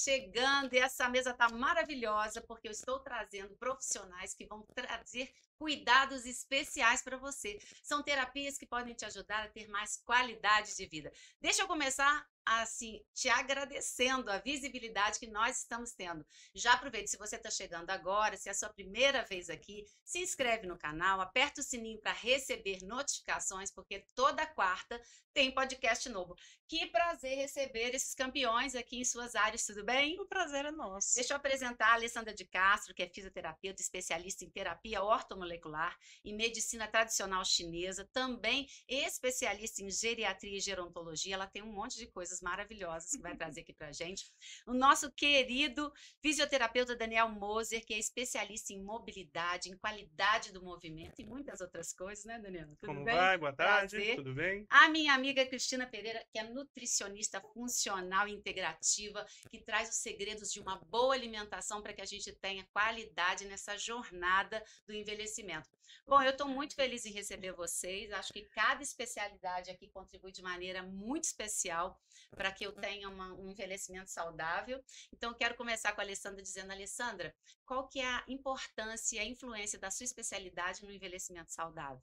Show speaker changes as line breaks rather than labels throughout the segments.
chegando e essa mesa está maravilhosa porque eu estou trazendo profissionais que vão trazer cuidados especiais para você. São terapias que podem te ajudar a ter mais qualidade de vida. Deixa eu começar assim, te agradecendo a visibilidade que nós estamos tendo. Já aproveite, se você está chegando agora, se é a sua primeira vez aqui, se inscreve no canal, aperta o sininho para receber notificações, porque toda quarta tem podcast novo. Que prazer receber esses campeões aqui em suas áreas, tudo bem?
O prazer é nosso.
Deixa eu apresentar a Alessandra de Castro, que é fisioterapeuta, especialista em terapia ortomolecular e medicina tradicional chinesa, também especialista em geriatria e gerontologia. Ela tem um monte de coisas maravilhosas que vai trazer aqui pra gente. O nosso querido fisioterapeuta Daniel Moser, que é especialista em mobilidade, em qualidade do movimento e muitas outras coisas, né, Daniel? Tudo
Como
bem?
vai? Boa tarde,
Prazer.
tudo bem?
A minha amiga Cristina Pereira, que é nutricionista funcional e integrativa, que traz os segredos de uma boa alimentação para que a gente tenha qualidade nessa jornada do envelhecimento. Bom, eu estou muito feliz em receber vocês. Acho que cada especialidade aqui contribui de maneira muito especial para que eu tenha um envelhecimento saudável. Então, eu quero começar com a Alessandra dizendo, Alessandra, qual que é a importância e a influência da sua especialidade no envelhecimento saudável?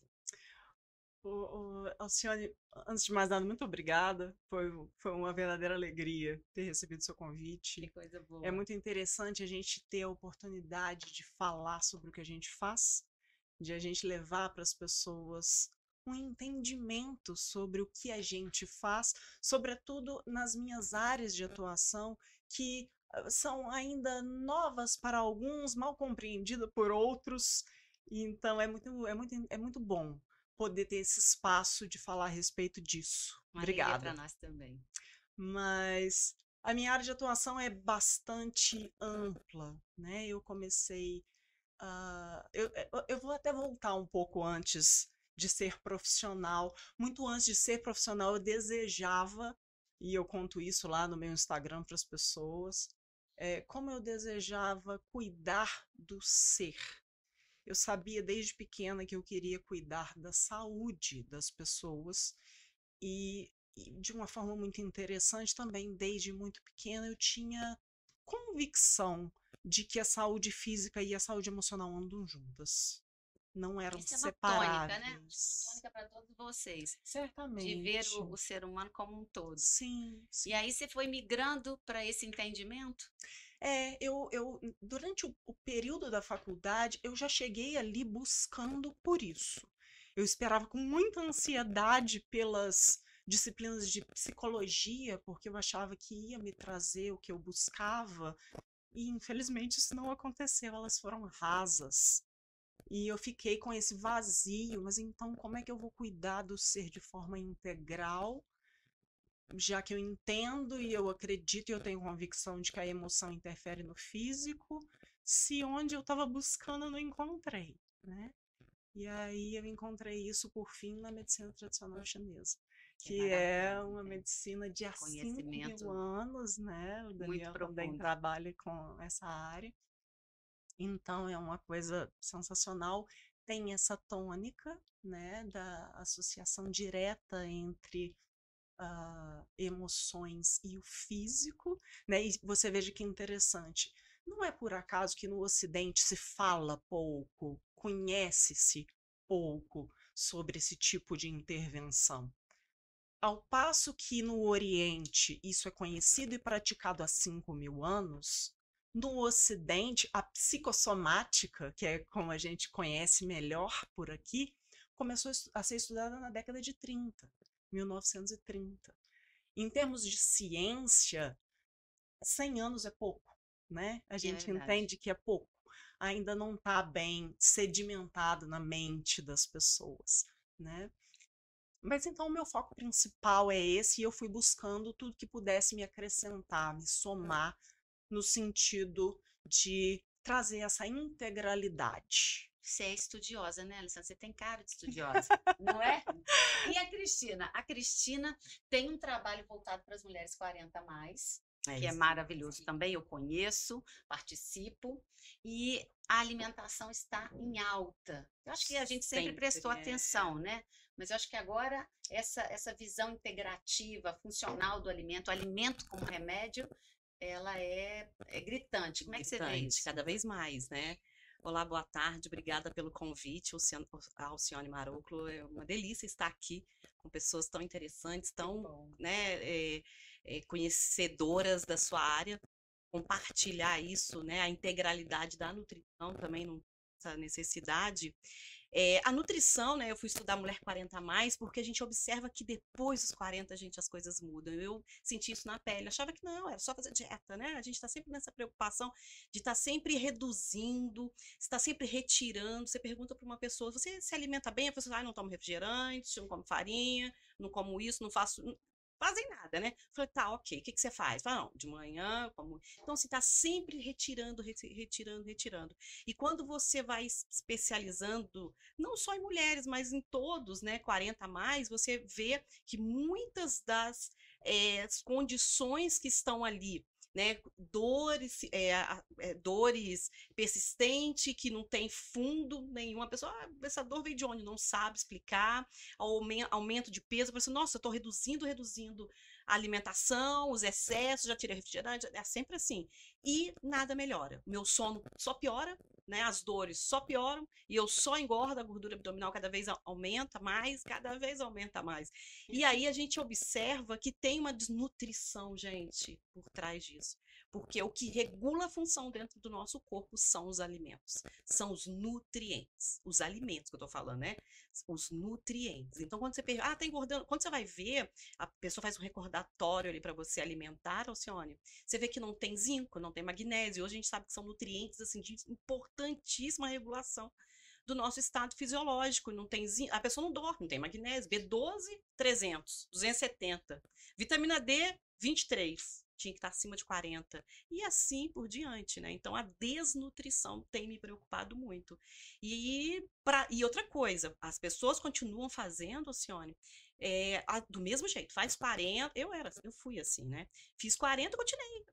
Alcione, antes de mais nada, muito obrigada. Foi uma verdadeira alegria ter recebido seu
Que
convite.
coisa boa.
É muito interessante a gente ter a oportunidade de falar sobre o que a gente faz, de a gente levar para as pessoas um entendimento sobre o que a gente faz, sobretudo nas minhas áreas de atuação, que são ainda novas para alguns, mal compreendidas por outros. Então é muito bom poder ter esse espaço de falar a respeito disso.
Uma alegria para
Obrigada.
nós também.
Mas a minha área de atuação é bastante ampla, né? Eu comecei eu vou até voltar um pouco antes de ser profissional. Muito antes de ser profissional, eu desejava, e eu conto isso lá no meu Instagram para as pessoas, como eu desejava cuidar do ser. Eu sabia desde pequena que eu queria cuidar da saúde das pessoas e de uma forma muito interessante também, desde muito pequena, eu tinha convicção de que a saúde física e a saúde emocional andam juntas. Não eram
Essa é uma tônica, né? Acho que é uma
separáveis.
tônica para todos vocês, de ver
Certamente.
o ser humano como um todo.
Sim,
E
sim.
aí você foi migrando para esse entendimento?
Durante o período da faculdade, eu já cheguei ali buscando por isso. Eu esperava com muita ansiedade pelas disciplinas de psicologia, porque eu achava que ia me trazer o que eu buscava, e infelizmente isso não aconteceu, elas foram rasas. E eu fiquei com esse vazio, mas então como é que eu vou cuidar do ser de forma integral, já que eu entendo e eu acredito e eu tenho convicção de que a emoção interfere no físico, se onde eu estava buscando eu não encontrei, né? E aí eu encontrei isso por fim na medicina tradicional chinesa,
Que é
que é
maravilhoso,
uma
né?
medicina de há 5 mil
Conhecimento
anos, né? O
muito
Daniel também
profundo.
trabalha com essa área. Então é uma coisa sensacional. Tem essa tônica, né, da associação direta entre emoções e o físico, né? E você veja que interessante. Não é por acaso que no Ocidente se fala pouco, conhece-se pouco sobre esse tipo de intervenção. Ao passo que no Oriente isso é conhecido e praticado há 5 mil anos, no Ocidente a psicossomática, que é como a gente conhece melhor por aqui, começou a ser estudada na década de 30, 1930. Em termos de ciência, 100 anos é pouco, né? A
É
gente
verdade.
entende que é pouco. Ainda não está bem sedimentado na mente das pessoas, né? Mas então o meu foco principal é esse e eu fui buscando tudo que pudesse me acrescentar, me somar no sentido de trazer essa integralidade.
Você é estudiosa, né, Alessandra? Você tem cara de estudiosa, não é? E a Cristina? A Cristina tem um trabalho voltado para as mulheres 40 a mais,
É
que é
isso.
maravilhoso também. Eu conheço, participo, e a alimentação está em alta. Eu acho que a gente sempre prestou
Sempre
atenção, né? Mas eu acho que agora essa visão integrativa, funcional do alimento, alimento como remédio, ela é gritante. Como é que você vê
Gritante,
isso?
cada vez mais, né? Olá, boa tarde, obrigada pelo convite, Alcione Maroclo. É uma delícia estar aqui com pessoas tão interessantes,
Que
tão,
bom.
né, conhecedoras da sua área, compartilhar isso, né, a integralidade da nutrição também, essa necessidade. A nutrição, né, eu fui estudar Mulher 40 a mais, porque a gente observa que depois dos 40, gente, as coisas mudam. Eu senti isso na pele, achava que não, era só fazer dieta, né? A gente está sempre nessa preocupação de estar sempre reduzindo, está sempre retirando. Você pergunta para uma pessoa, você se alimenta bem? A pessoa, não tomo refrigerante, não como farinha, não como isso, não faço... Fazem nada, né? Falei, tá, ok, o que você faz? Fala, não, de manhã, como... Então, você está sempre retirando, retirando, retirando. E quando você vai especializando não só em mulheres, mas em todos, né, 40 a mais, você vê que muitas das condições que estão ali, né, dores persistentes, que não tem fundo nenhum, a pessoa, essa dor veio de onde? Não sabe explicar, aumento de peso, a pessoa, nossa, eu estou reduzindo a alimentação, os excessos, já tirei refrigerante, é sempre assim, e nada melhora, meu sono só piora, né, as dores só pioram, e eu só engordo, a gordura abdominal cada vez aumenta mais, cada vez aumenta mais. E aí a gente observa que tem uma desnutrição, gente, por trás disso. Porque o que regula a função dentro do nosso corpo são os alimentos, são os nutrientes, os alimentos que eu tô falando, né? Os nutrientes. Então, quando você pergunta, tá engordando, quando você vai ver, a pessoa faz um recordatório ali para você alimentar, Alcione, você vê que não tem zinco, não tem magnésio. Hoje a gente sabe que são nutrientes assim, de importantíssima regulação do nosso estado fisiológico. Não tem zinco, a pessoa não dorme, não tem magnésio. B12, 300, 270. Vitamina D, 23. Tinha que estar acima de 40. E assim por diante, né? Então a desnutrição tem me preocupado muito. E outra coisa, as pessoas continuam fazendo, Alcione, do mesmo jeito, faz 40, eu fui assim, né? Fiz 40,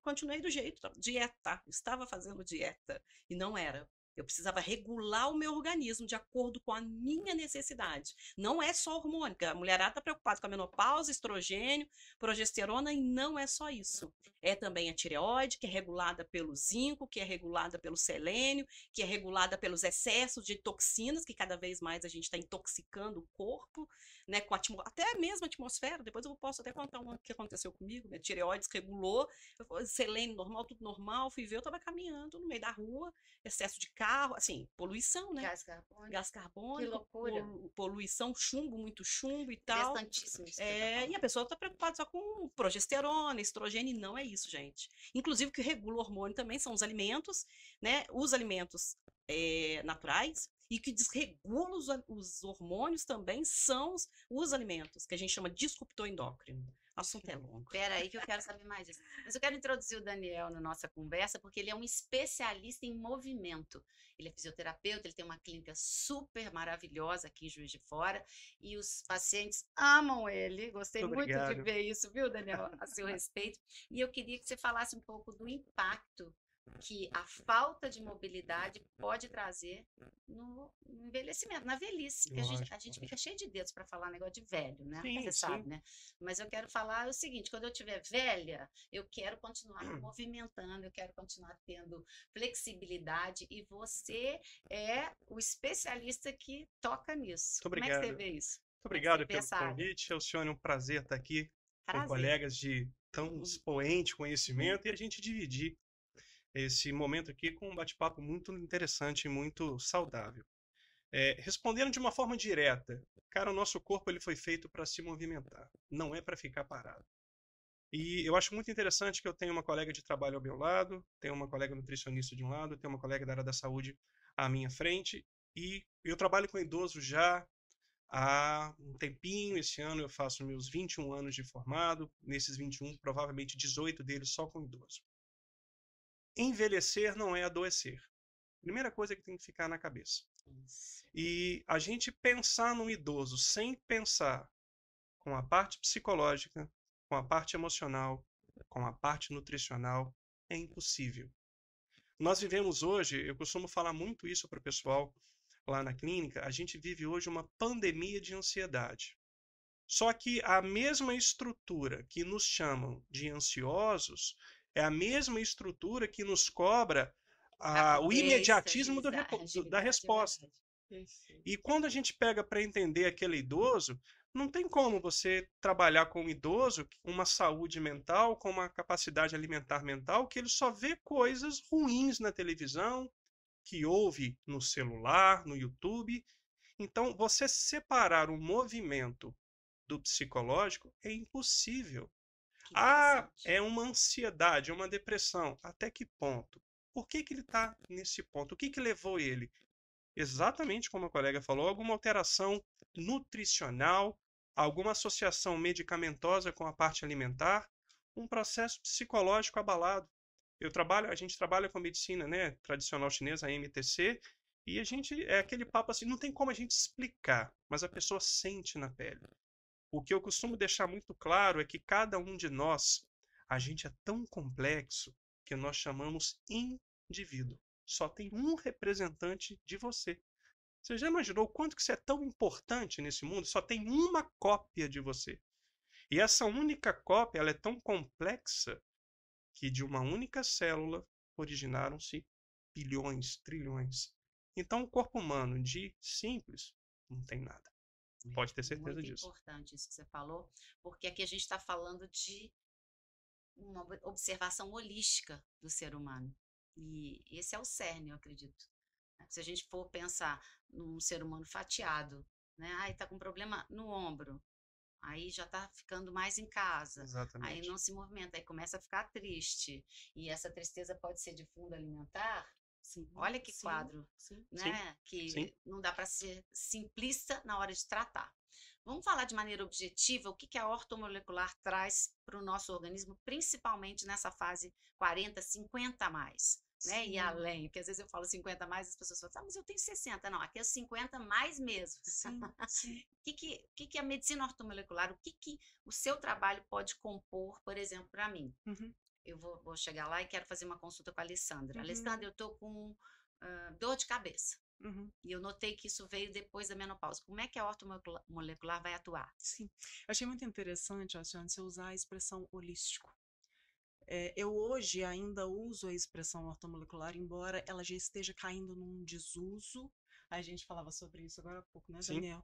continuei do jeito, dieta, estava fazendo dieta e não era. Eu precisava regular o meu organismo de acordo com a minha necessidade. Não é só hormônio, a mulherada está preocupada com a menopausa, estrogênio, progesterona, e não é só isso. É também a tireoide, que é regulada pelo zinco, que é regulada pelo selênio, que é regulada pelos excessos de toxinas, que cada vez mais a gente está intoxicando o corpo, né, com até mesmo a atmosfera. Depois eu posso até contar o que aconteceu comigo, né? Tireoide regulou, selênio normal, tudo normal, fui ver, eu estava caminhando no meio da rua, excesso de carro, assim, poluição, né? Gás carbônico,
Que loucura.
poluição, muito chumbo e tal.
Interessantíssimo isso que você tá
E a pessoa está preocupada só com progesterona, estrogênio, e não é isso, gente. Inclusive, o que regula o hormônio também são os alimentos, né? Os alimentos naturais, e que desregula os hormônios também são os alimentos, que a gente chama disruptor endócrino. O assunto é longo.
Espera aí que eu quero saber mais disso. Mas eu quero introduzir o Daniel na nossa conversa, porque ele é um especialista em movimento. Ele é fisioterapeuta, ele tem uma clínica super maravilhosa aqui em Juiz de Fora, e os pacientes amam ele. Gostei muito de ver isso, viu, Daniel, a seu respeito. E eu queria que você falasse um pouco do impacto que a falta de mobilidade pode trazer no envelhecimento, na velhice, porque a gente fica cheio de dedos para falar negócio de velho, né?
Sim,
Você
sim.
sabe, né? Mas eu quero falar o seguinte: quando eu tiver velha, eu quero continuar me movimentando, eu quero continuar tendo flexibilidade, e você é o especialista que toca nisso.
Muito
Como é que você
obrigado.
vê isso?
Muito obrigado
vê
pelo
essa área?
convite. Alcione, um prazer estar aqui com
Prazer.
colegas de tão expoente conhecimento e a gente dividir esse momento aqui com um bate-papo muito interessante e muito saudável. Respondendo de uma forma direta, cara, o nosso corpo ele foi feito para se movimentar, não é para ficar parado. E eu acho muito interessante que eu tenho uma colega de trabalho ao meu lado, tenho uma colega nutricionista de um lado, tenho uma colega da área da saúde à minha frente, e eu trabalho com idoso já há um tempinho. Esse ano eu faço meus 21 anos de formado, nesses 21, provavelmente 18 deles só com idoso. Envelhecer não é adoecer. Primeira coisa que tem que ficar na cabeça. E a gente pensar no idoso sem pensar com a parte psicológica, com a parte emocional, com a parte nutricional, é impossível. Nós vivemos hoje, eu costumo falar muito isso para o pessoal lá na clínica, a gente vive hoje uma pandemia de ansiedade. Só que a mesma estrutura que nos chamam de ansiosos É a mesma estrutura que nos cobra
A
o
cobrança,
imediatismo da
agilidade, é
resposta.
verdade.
Perfeito.
E quando a gente pega para entender aquele idoso, não tem como você trabalhar com um idoso com uma saúde mental, com uma capacidade alimentar mental, que ele só vê coisas ruins na televisão, que ouve no celular, no YouTube. Então, você separar o movimento do psicológico é impossível.
Que
Ah,
interessante.
é uma ansiedade, é uma depressão. Até que ponto? Por que que ele está nesse ponto? O que que levou ele? Exatamente como a colega falou, alguma alteração nutricional, alguma associação medicamentosa com a parte alimentar, um processo psicológico abalado. A gente trabalha com medicina, né, tradicional chinesa, a MTC, e a gente é aquele papo assim, não tem como a gente explicar, mas a pessoa sente na pele. O que eu costumo deixar muito claro é que cada um de nós, a gente é tão complexo que nós chamamos indivíduo. Só tem um representante de você. Você já imaginou o quanto que você é tão importante nesse mundo? Só tem uma cópia de você. E essa única cópia, ela é tão complexa que de uma única célula originaram-se bilhões, trilhões. Então, o corpo humano de simples não tem nada. Pode ter certeza
Muito
disso.
importante isso que você falou, porque aqui a gente está falando de uma observação holística do ser humano. E esse é o cerne, eu acredito. Se a gente for pensar num ser humano fatiado, né? Ai, tá com problema no ombro, aí já tá ficando mais em casa, aí
Exatamente.
não se movimenta, aí começa a ficar triste. E essa tristeza pode ser de fundo alimentar.
Sim,
Olha que
sim,
quadro,
sim.
Sim,
né?
sim.
Que não dá para ser simplista na hora de tratar. Vamos falar de maneira objetiva o que a ortomolecular traz para o nosso organismo, principalmente nessa fase 40, 50 a mais, né? E
Sim,
além, porque às vezes eu falo 50 a mais, as pessoas falam, ah, mas eu tenho 60. Não, aqui é 50 mais mesmo.
sim, sim.
O que a medicina ortomolecular, o que o seu trabalho pode compor, por exemplo, para mim?
Uhum,
Eu vou chegar lá e quero fazer uma consulta com a Alessandra.
uhum,
Alessandra, eu tô com dor de cabeça.
uhum.
E eu notei que isso veio depois da menopausa. Como é que a ortomolecular vai atuar?
Sim. Eu achei muito interessante, Alcione, você usar a expressão holístico. Eu hoje ainda uso a expressão ortomolecular, embora ela já esteja caindo num desuso. A gente falava sobre isso agora há pouco, né,
Sim.
Daniel?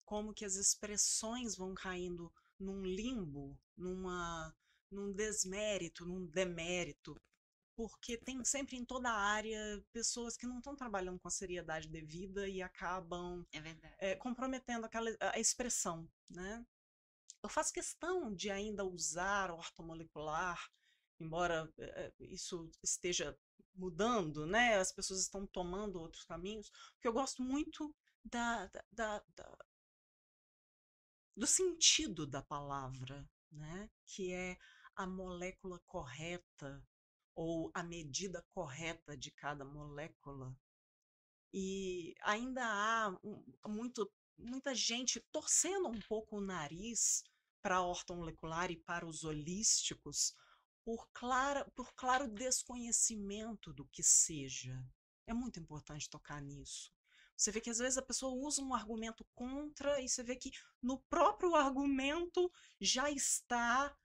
Como que as expressões vão caindo num limbo, num desmérito, num demérito, porque tem sempre em toda a área pessoas que não estão trabalhando com a seriedade devida e acabam
É verdade.
comprometendo a expressão, né? Eu faço questão de ainda usar ortomolecular, embora isso esteja mudando, né? As pessoas estão tomando outros caminhos, porque eu gosto muito da, da, da, da do sentido da palavra, né? Que é a molécula correta ou a medida correta de cada molécula. E ainda há muita gente torcendo um pouco o nariz para a ortomolecular e para os holísticos por claro desconhecimento do que seja. É muito importante tocar nisso. Você vê que às vezes a pessoa usa um argumento contra e você vê que no próprio argumento já está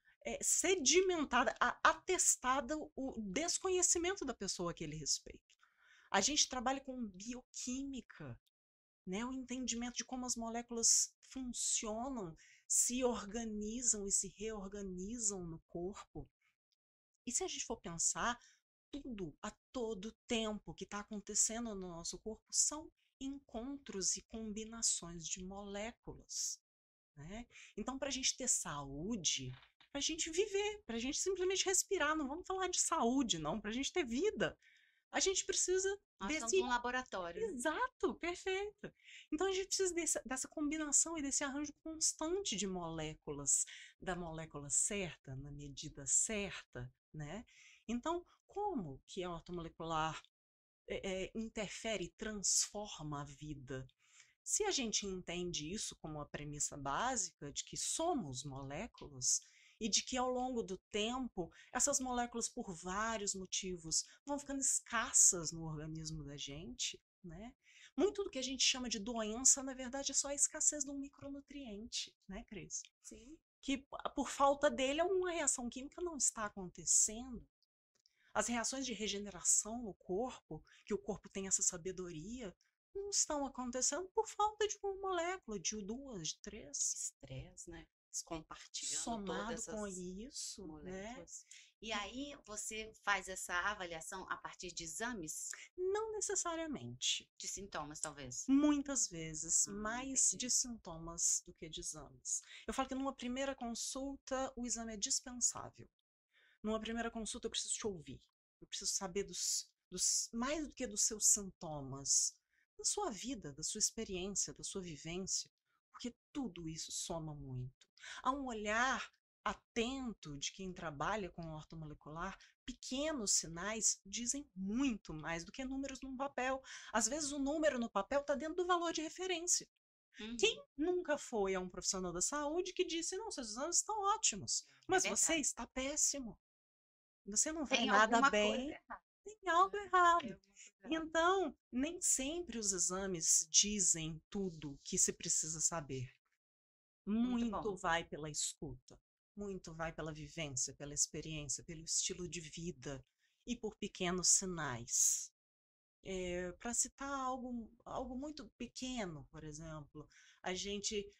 sedimentada, atestada o desconhecimento da pessoa a aquele respeito. A gente trabalha com bioquímica, né? O entendimento de como as moléculas funcionam, se organizam e se reorganizam no corpo. E se a gente for pensar, tudo a todo tempo que está acontecendo no nosso corpo são encontros e combinações de moléculas, né? Então, para a gente ter saúde, para a gente viver, para a gente simplesmente respirar, não vamos falar de saúde, não, para a gente ter vida, a gente precisa
Nós somos
desse.
um laboratório, né?
Exato, perfeito. Então a gente precisa dessa combinação e desse arranjo constante de moléculas, da molécula certa, na medida certa, né? Então, como que a ortomolecular interfere e transforma a vida? Se a gente entende isso como a premissa básica de que somos moléculas e de que ao longo do tempo essas moléculas, por vários motivos, vão ficando escassas no organismo da gente, né? Muito do que a gente chama de doença, na verdade, é só a escassez de um micronutriente, né, Cris?
Sim.
Que por falta dele alguma reação química não está acontecendo. As reações de regeneração no corpo, que o corpo tem essa sabedoria, não estão acontecendo por falta de uma molécula, de duas, de três.
Estresse, né? Compartilhando
Somado
todas
com
essas
isso, né?
moléculas.
E aí você faz essa avaliação a partir de exames
Não necessariamente.
de sintomas, talvez.
Muitas vezes,
Ah,
mais
entendi.
de sintomas do que de exames. Eu falo que numa primeira consulta, o exame é dispensável. Numa primeira consulta, eu preciso te ouvir. Eu preciso saber mais do que dos seus sintomas, da sua vida, da sua experiência, da sua vivência, porque tudo isso soma muito. Há um olhar atento de quem trabalha com ortomolecular, pequenos sinais dizem muito mais do que números num papel. Às vezes o número no papel está dentro do valor de referência.
Uhum.
Quem nunca foi a um profissional da saúde que disse, não, seus exames estão ótimos, mas você
verdade.
está péssimo. Você não vai
Tem
nada
alguma
bem,
coisa errada.
tem algo
Tem
errado.
alguma coisa errada.
Então, nem sempre os exames dizem tudo que se precisa saber.
Muito
Muito
bom.
vai pela escuta, muito vai pela vivência, pela experiência, pelo estilo de vida e por pequenos sinais. Para citar algo muito pequeno, por exemplo, a gente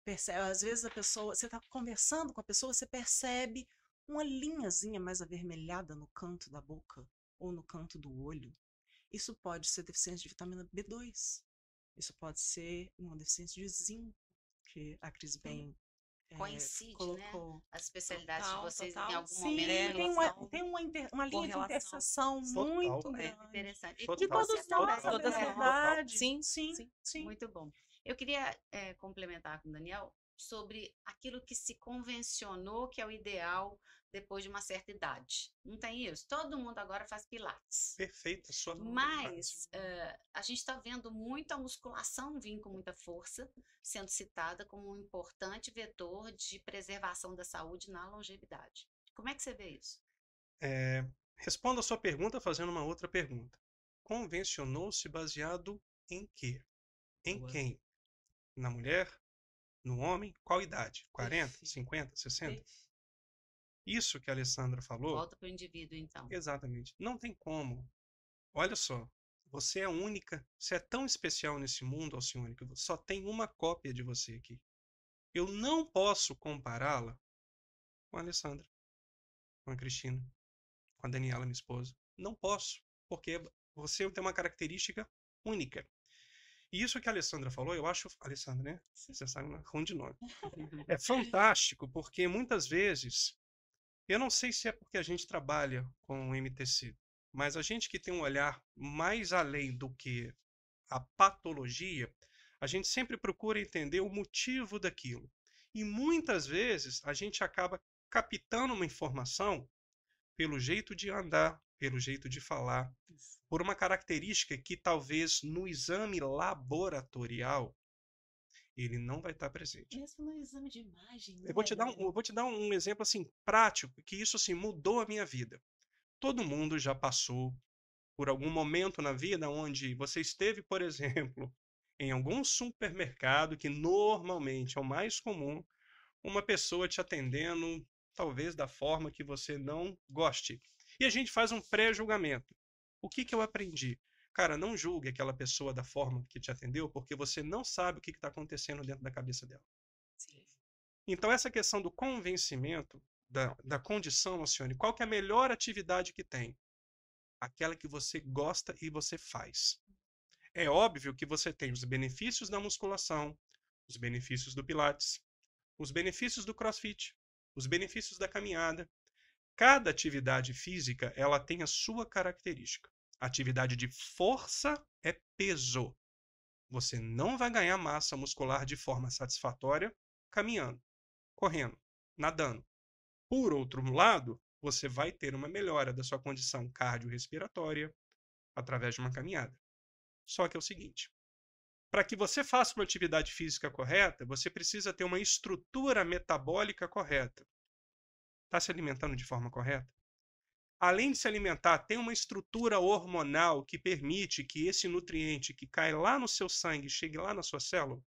percebe, às vezes você está conversando com a pessoa, você percebe uma linhazinha mais avermelhada no canto da boca ou no canto do olho. Isso pode ser deficiência de vitamina B2. Isso pode ser uma deficiência de zinco, que a Cris bem
Coincide, né?
colocou.
As especialidades de
Total,
vocês em
total.
algum
Sim,
momento.
tem uma linha de
correlação.
interseção
Total.
muito
É
grande.
interessante. E
De
com você
todos nós,
também.
na
Todas nós.
verdade.
Sim,
sim,
sim.
sim.
Muito bom. Eu queria complementar com o Daniel sobre aquilo que se convencionou que é o ideal depois de uma certa idade. Não tem isso? Todo mundo agora faz pilates.
Perfeita a sua
Mas a gente está vendo muito a musculação vir com muita força, sendo citada como um importante vetor de preservação da saúde na longevidade. Como é que você vê isso?
Responda a sua pergunta fazendo uma outra pergunta. Convencionou-se baseado em quê? Em
Boa.
quem? Na mulher? No homem? Qual idade? 40,
Perfeito.
50, 60?
Perfeito.
Isso que a Alessandra falou,
Volta para o indivíduo, então.
exatamente. Não tem como. Olha só, você é única, você é tão especial nesse mundo, Alcione, que só tem uma cópia de você aqui. Eu não posso compará-la com a Alessandra, com a Cristina, com a Daniela, minha esposa. Não posso, porque você tem uma característica única. E isso que a Alessandra falou, eu acho, Alessandra, né? Você sabe, ruim de nome. É fantástico, porque muitas vezes, eu não sei se é porque a gente trabalha com o MTC, mas a gente que tem um olhar mais além do que a patologia, a gente sempre procura entender o motivo daquilo. E muitas vezes a gente acaba captando uma informação pelo jeito de andar, pelo jeito de falar, por uma característica que talvez no exame laboratorial ele não vai estar presente.
Mesmo no exame de imagem.
Eu vou te dar um exemplo assim prático, que isso assim mudou a minha vida. Todo mundo já passou por algum momento na vida onde você esteve, por exemplo, em algum supermercado, que normalmente é o mais comum, uma pessoa te atendendo, talvez da forma que você não goste. E a gente faz um pré-julgamento. O que eu aprendi? Cara, não julgue aquela pessoa da forma que te atendeu, porque você não sabe o que está acontecendo dentro da cabeça dela.
Sim.
Então, essa questão do convencimento, da condição, Alcione, qual que é a melhor atividade que tem? Aquela que você gosta e você faz. É óbvio que você tem os benefícios da musculação, os benefícios do Pilates, os benefícios do CrossFit, os benefícios da caminhada. Cada atividade física, ela tem a sua característica. Atividade de força é peso. Você não vai ganhar massa muscular de forma satisfatória caminhando, correndo, nadando. Por outro lado, você vai ter uma melhora da sua condição cardiorrespiratória através de uma caminhada. Só que é o seguinte, para que você faça uma atividade física correta, você precisa ter uma estrutura metabólica correta. Está se alimentando de forma correta? Além de se alimentar, tem uma estrutura hormonal que permite que esse nutriente que cai lá no seu sangue chegue lá na sua célula?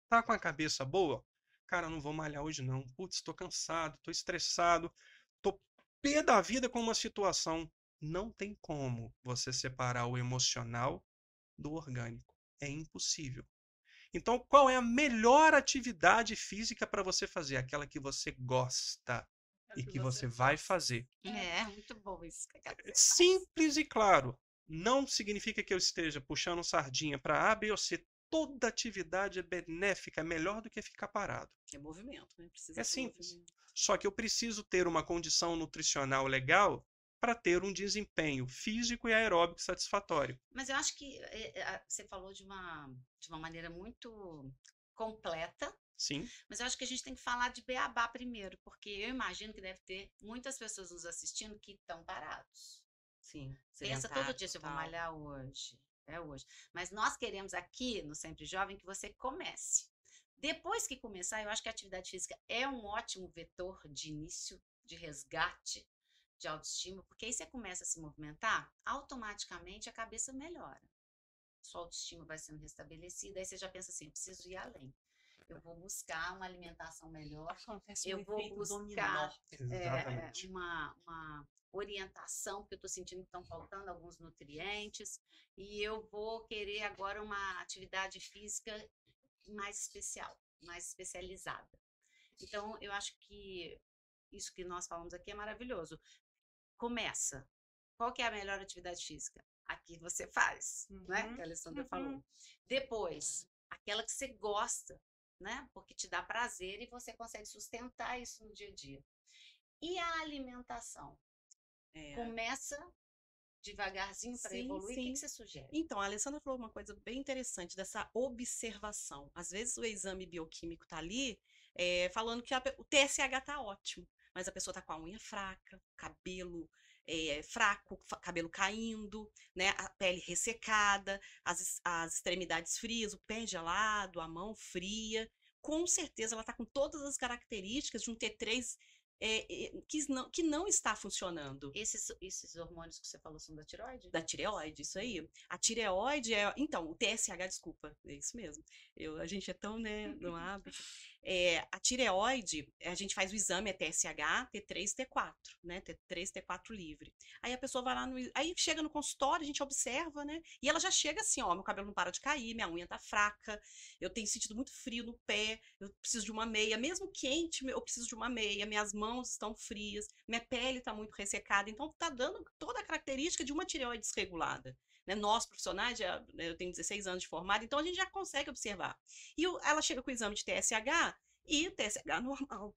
Tá com a cabeça boa? Cara, não vou malhar hoje não. Putz, estou cansado, estou estressado, estou pé da vida com uma situação. Não tem como você separar o emocional do orgânico. É impossível. Então, qual é a melhor atividade física para você fazer? Aquela que você gosta e que você vai fazer.
É, muito bom isso.
Simples e claro. Não significa que eu esteja puxando sardinha para A, B ou C. Toda atividade é benéfica, é melhor do que ficar parado.
É movimento, né? Precisa
É
de
simples.
movimento.
Só que eu preciso ter uma condição nutricional legal para ter um desempenho físico e aeróbico satisfatório.
Mas eu acho que você falou de uma maneira muito completa,
Sim,
mas eu acho que a gente tem que falar de beabá primeiro, porque eu imagino que deve ter muitas pessoas nos assistindo que estão parados.
Sim.
Pensa todo dia, se eu vou malhar hoje. É hoje. Mas nós queremos aqui no Sempre Jovem que você comece. Depois que começar, eu acho que a atividade física é um ótimo vetor de início, de resgate, de autoestima, porque aí você começa a se movimentar, automaticamente a cabeça melhora. Sua autoestima vai sendo restabelecida, aí você já pensa assim, eu preciso ir além. Eu vou buscar uma alimentação melhor,
Acontece
eu
um
vou
efeito dominó.
buscar
exatamente.
uma orientação, porque eu estou sentindo que estão faltando alguns nutrientes, e eu vou querer agora uma atividade física mais especial, mais especializada. Então, eu acho que isso que nós falamos aqui é maravilhoso. Começa. Qual que é a melhor atividade física? A que você faz, né? Que a Alessandra falou. Depois, aquela que você gosta, né? Porque te dá prazer e você consegue sustentar isso no dia a dia. E a alimentação? Começa devagarzinho para evoluir. O que você sugere?
Então, a Alessandra falou uma coisa bem interessante dessa observação. Às vezes o exame bioquímico tá ali falando que o TSH tá ótimo, mas a pessoa tá com a unha fraca, cabelo fraco, cabelo caindo, né? A pele ressecada, as extremidades frias, o pé gelado, a mão fria. Com certeza ela tá com todas as características de um T3 que não está funcionando.
Esses hormônios que você falou são da tireoide?
Da tireoide, isso aí. A tireoide então, o TSH, desculpa, é isso mesmo. A gente é tão, né, no hábito. A tireoide, a gente faz o exame, é TSH, T3, T4, né, T3, T4 livre. Aí a pessoa vai lá aí chega no consultório, a gente observa, né, e ela já chega assim, ó, meu cabelo não para de cair, minha unha tá fraca, eu tenho sentido muito frio no pé, eu preciso de uma meia, mesmo quente, eu preciso de uma meia, minhas mãos estão frias, minha pele está muito ressecada, então tá dando toda a característica de uma tireoide desregulada. Né? Nós, profissionais, eu tenho 16 anos de formada, então a gente já consegue observar. E ela chega com o exame de TSH e o TSH normal.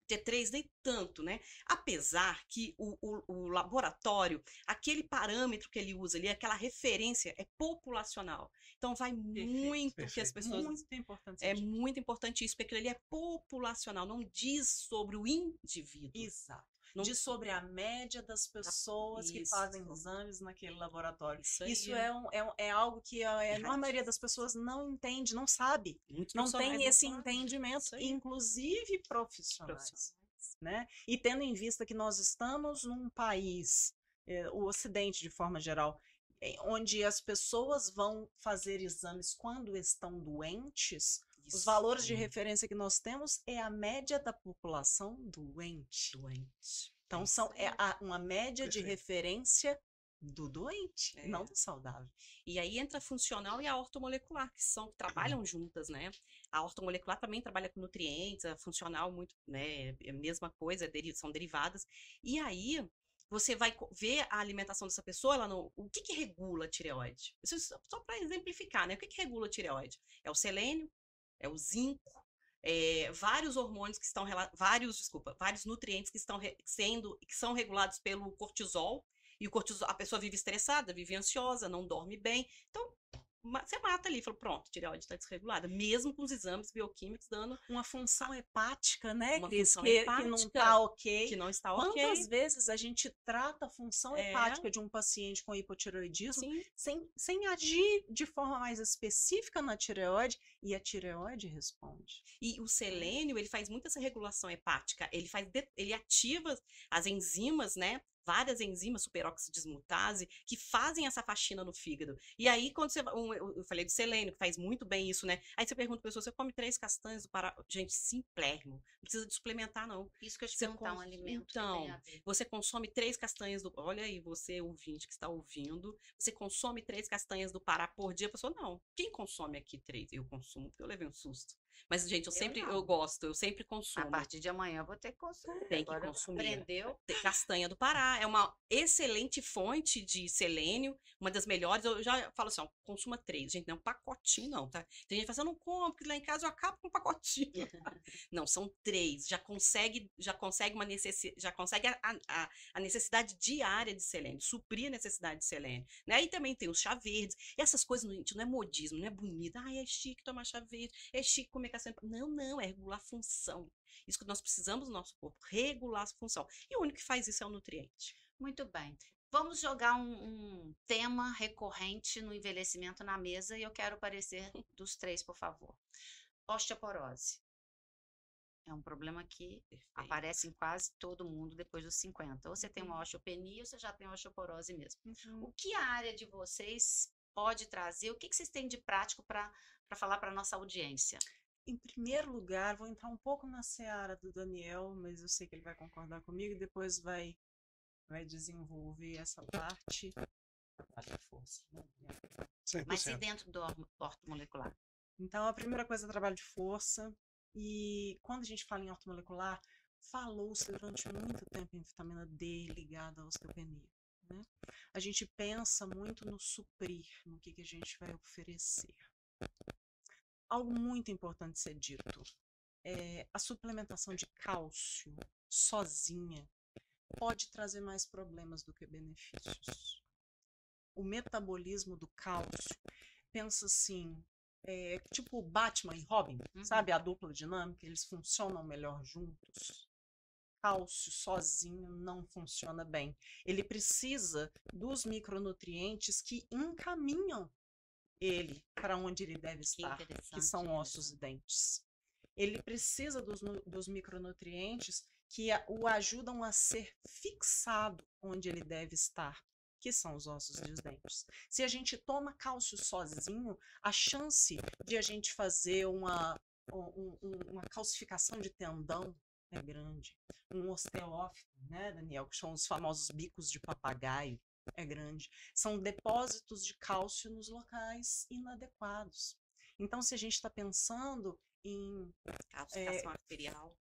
T3 nem tanto, né? Apesar que o laboratório, aquele parâmetro que ele usa ali, aquela referência é populacional. Então vai muito que as pessoas...
Muito importante.
É muito importante isso, porque ele é populacional, não diz sobre o indivíduo.
Exato. Diz sobre a média das pessoas que fazem exames naquele laboratório. Isso é algo que a enorme maioria das pessoas não entende, não sabe. Não tem esse entendimento, inclusive profissionais. Né? E tendo em vista que nós estamos num país, o Ocidente de forma geral, onde as pessoas vão fazer exames quando estão doentes, os valores de referência que nós temos é a média da população doente. Então, uma média de referência do doente, não do saudável.
E aí entra a funcional e a ortomolecular, que trabalham juntas, né? A ortomolecular também trabalha com nutrientes, a funcional muito, né? É a mesma coisa, são derivadas. E aí você vai ver a alimentação dessa pessoa, o que regula a tireoide? Isso só para exemplificar, né? O que regula a tireoide? É o selênio, é o zinco, vários hormônios que estão vários nutrientes que são regulados pelo cortisol, e o cortisol, a pessoa vive estressada, vive ansiosa, não dorme bem. Então, você mata ali, fala, pronto, a tireoide está desregulada, mesmo com os exames bioquímicos dando
uma função hepática, né,
Cris?
Que não está ok.
Que não está ok.
Quantas vezes a gente trata a função hepática de um paciente com hipotireoidismo sem agir de forma mais específica na tireoide, e a tireoide responde.
E o selênio, ele faz muito essa regulação hepática, ele ativa as enzimas, né, várias enzimas superoxidismutase que fazem essa faxina no fígado. E aí, quando você. Eu falei de selênio, que faz muito bem isso, né? Aí você pergunta pra pessoa, você come 3 castanhas do Pará? Gente, simplérrimo. Não precisa de suplementar, não.
Isso que eu te
Você
perguntar, um
cons-
alimento que tem
Então,
a ver.
você consome 3 castanhas do. Olha aí, você ouvinte que está ouvindo. Você consome 3 castanhas do Pará por dia? A pessoa, não. Quem consome aqui 3? Eu consumo, porque eu levei um susto. Mas, gente, eu gosto, eu sempre
A
consumo.
partir de amanhã eu vou ter que consumir.
Tem que
Agora
consumir.
aprendeu.
Castanha do Pará é uma excelente fonte de selênio, uma das melhores. Eu já falo assim, ó, consuma 3. Gente, não é um pacotinho, não, tá? Tem gente que fala assim, eu não compro, porque lá em casa eu acabo com um pacotinho. Não, são 3. Já consegue uma já consegue a necessidade diária de selênio, suprir a necessidade de selênio. Né? Aí também tem os chá verdes. E essas coisas, gente, não é modismo, não é bonito. Ai, é chique tomar chá verde, é chique comer castanha. Não, é regular a função. Isso que nós precisamos no nosso corpo, regular a função. E o único que faz isso é o nutriente.
Muito bem. Vamos jogar um tema recorrente no envelhecimento na mesa e eu quero o parecer dos 3, por favor. Osteoporose. É um problema que aparece em quase todo mundo depois dos 50. Ou você tem uma osteopenia ou você já tem osteoporose mesmo. O que a área de vocês pode trazer? O que vocês têm de prático para falar para a nossa audiência?
Em primeiro lugar, vou entrar um pouco na seara do Daniel, mas eu sei que ele vai concordar comigo e depois vai desenvolver essa parte. Parte de força, né?
100%.
Mas e dentro do ortomolecular?
Então, a primeira coisa é trabalho de força. E quando a gente fala em ortomolecular, falou-se durante muito tempo em vitamina D ligada à osteopenia. Né? A gente pensa muito no suprir, no que a gente vai oferecer. Algo muito importante ser dito, a suplementação de cálcio sozinha pode trazer mais problemas do que benefícios. O metabolismo do cálcio, pensa assim, tipo Batman e Robin, sabe? A dupla dinâmica, eles funcionam melhor juntos. Cálcio sozinho não funciona bem. Ele precisa dos micronutrientes que encaminham ele para onde ele deve estar, que são ossos e dentes. Ele precisa dos micronutrientes que o ajudam a ser fixado onde ele deve estar, que são os ossos e os dentes. Se a gente toma cálcio sozinho, a chance de a gente fazer uma calcificação de tendão é grande. Um osteófito, né, Daniel, que são os famosos bicos de papagaio, é grande. São depósitos de cálcio nos locais inadequados. Então, se a gente está pensando em
calcificação arterial.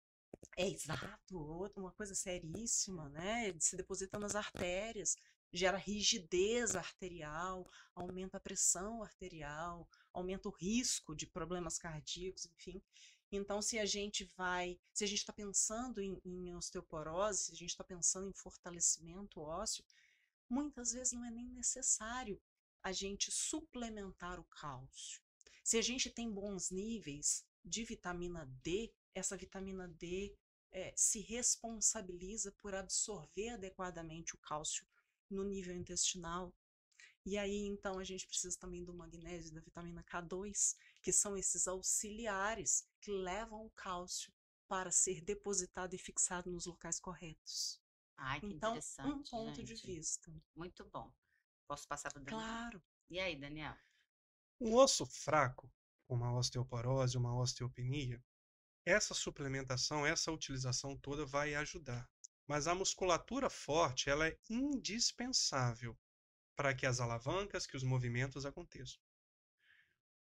Exato, uma coisa seríssima, né? Se deposita nas artérias, gera rigidez arterial, aumenta a pressão arterial, aumenta o risco de problemas cardíacos, enfim. Então, se a gente está pensando em osteoporose, se a gente está pensando em fortalecimento ósseo, muitas vezes não é nem necessário a gente suplementar o cálcio. Se a gente tem bons níveis de vitamina D, essa vitamina D se responsabiliza por absorver adequadamente o cálcio no nível intestinal. E aí, então, a gente precisa também do magnésio e da vitamina K2, que são esses auxiliares que levam o cálcio para ser depositado e fixado nos locais corretos.
Ai, que
então,
interessante,
um ponto
gente.
de vista.
Muito bom. Posso passar para o Daniel?
Claro.
E aí, Daniel?
Um osso fraco, como a osteoporose, uma osteopenia, essa suplementação, essa utilização toda vai ajudar. Mas a musculatura forte, ela é indispensável para que as alavancas, que os movimentos aconteçam.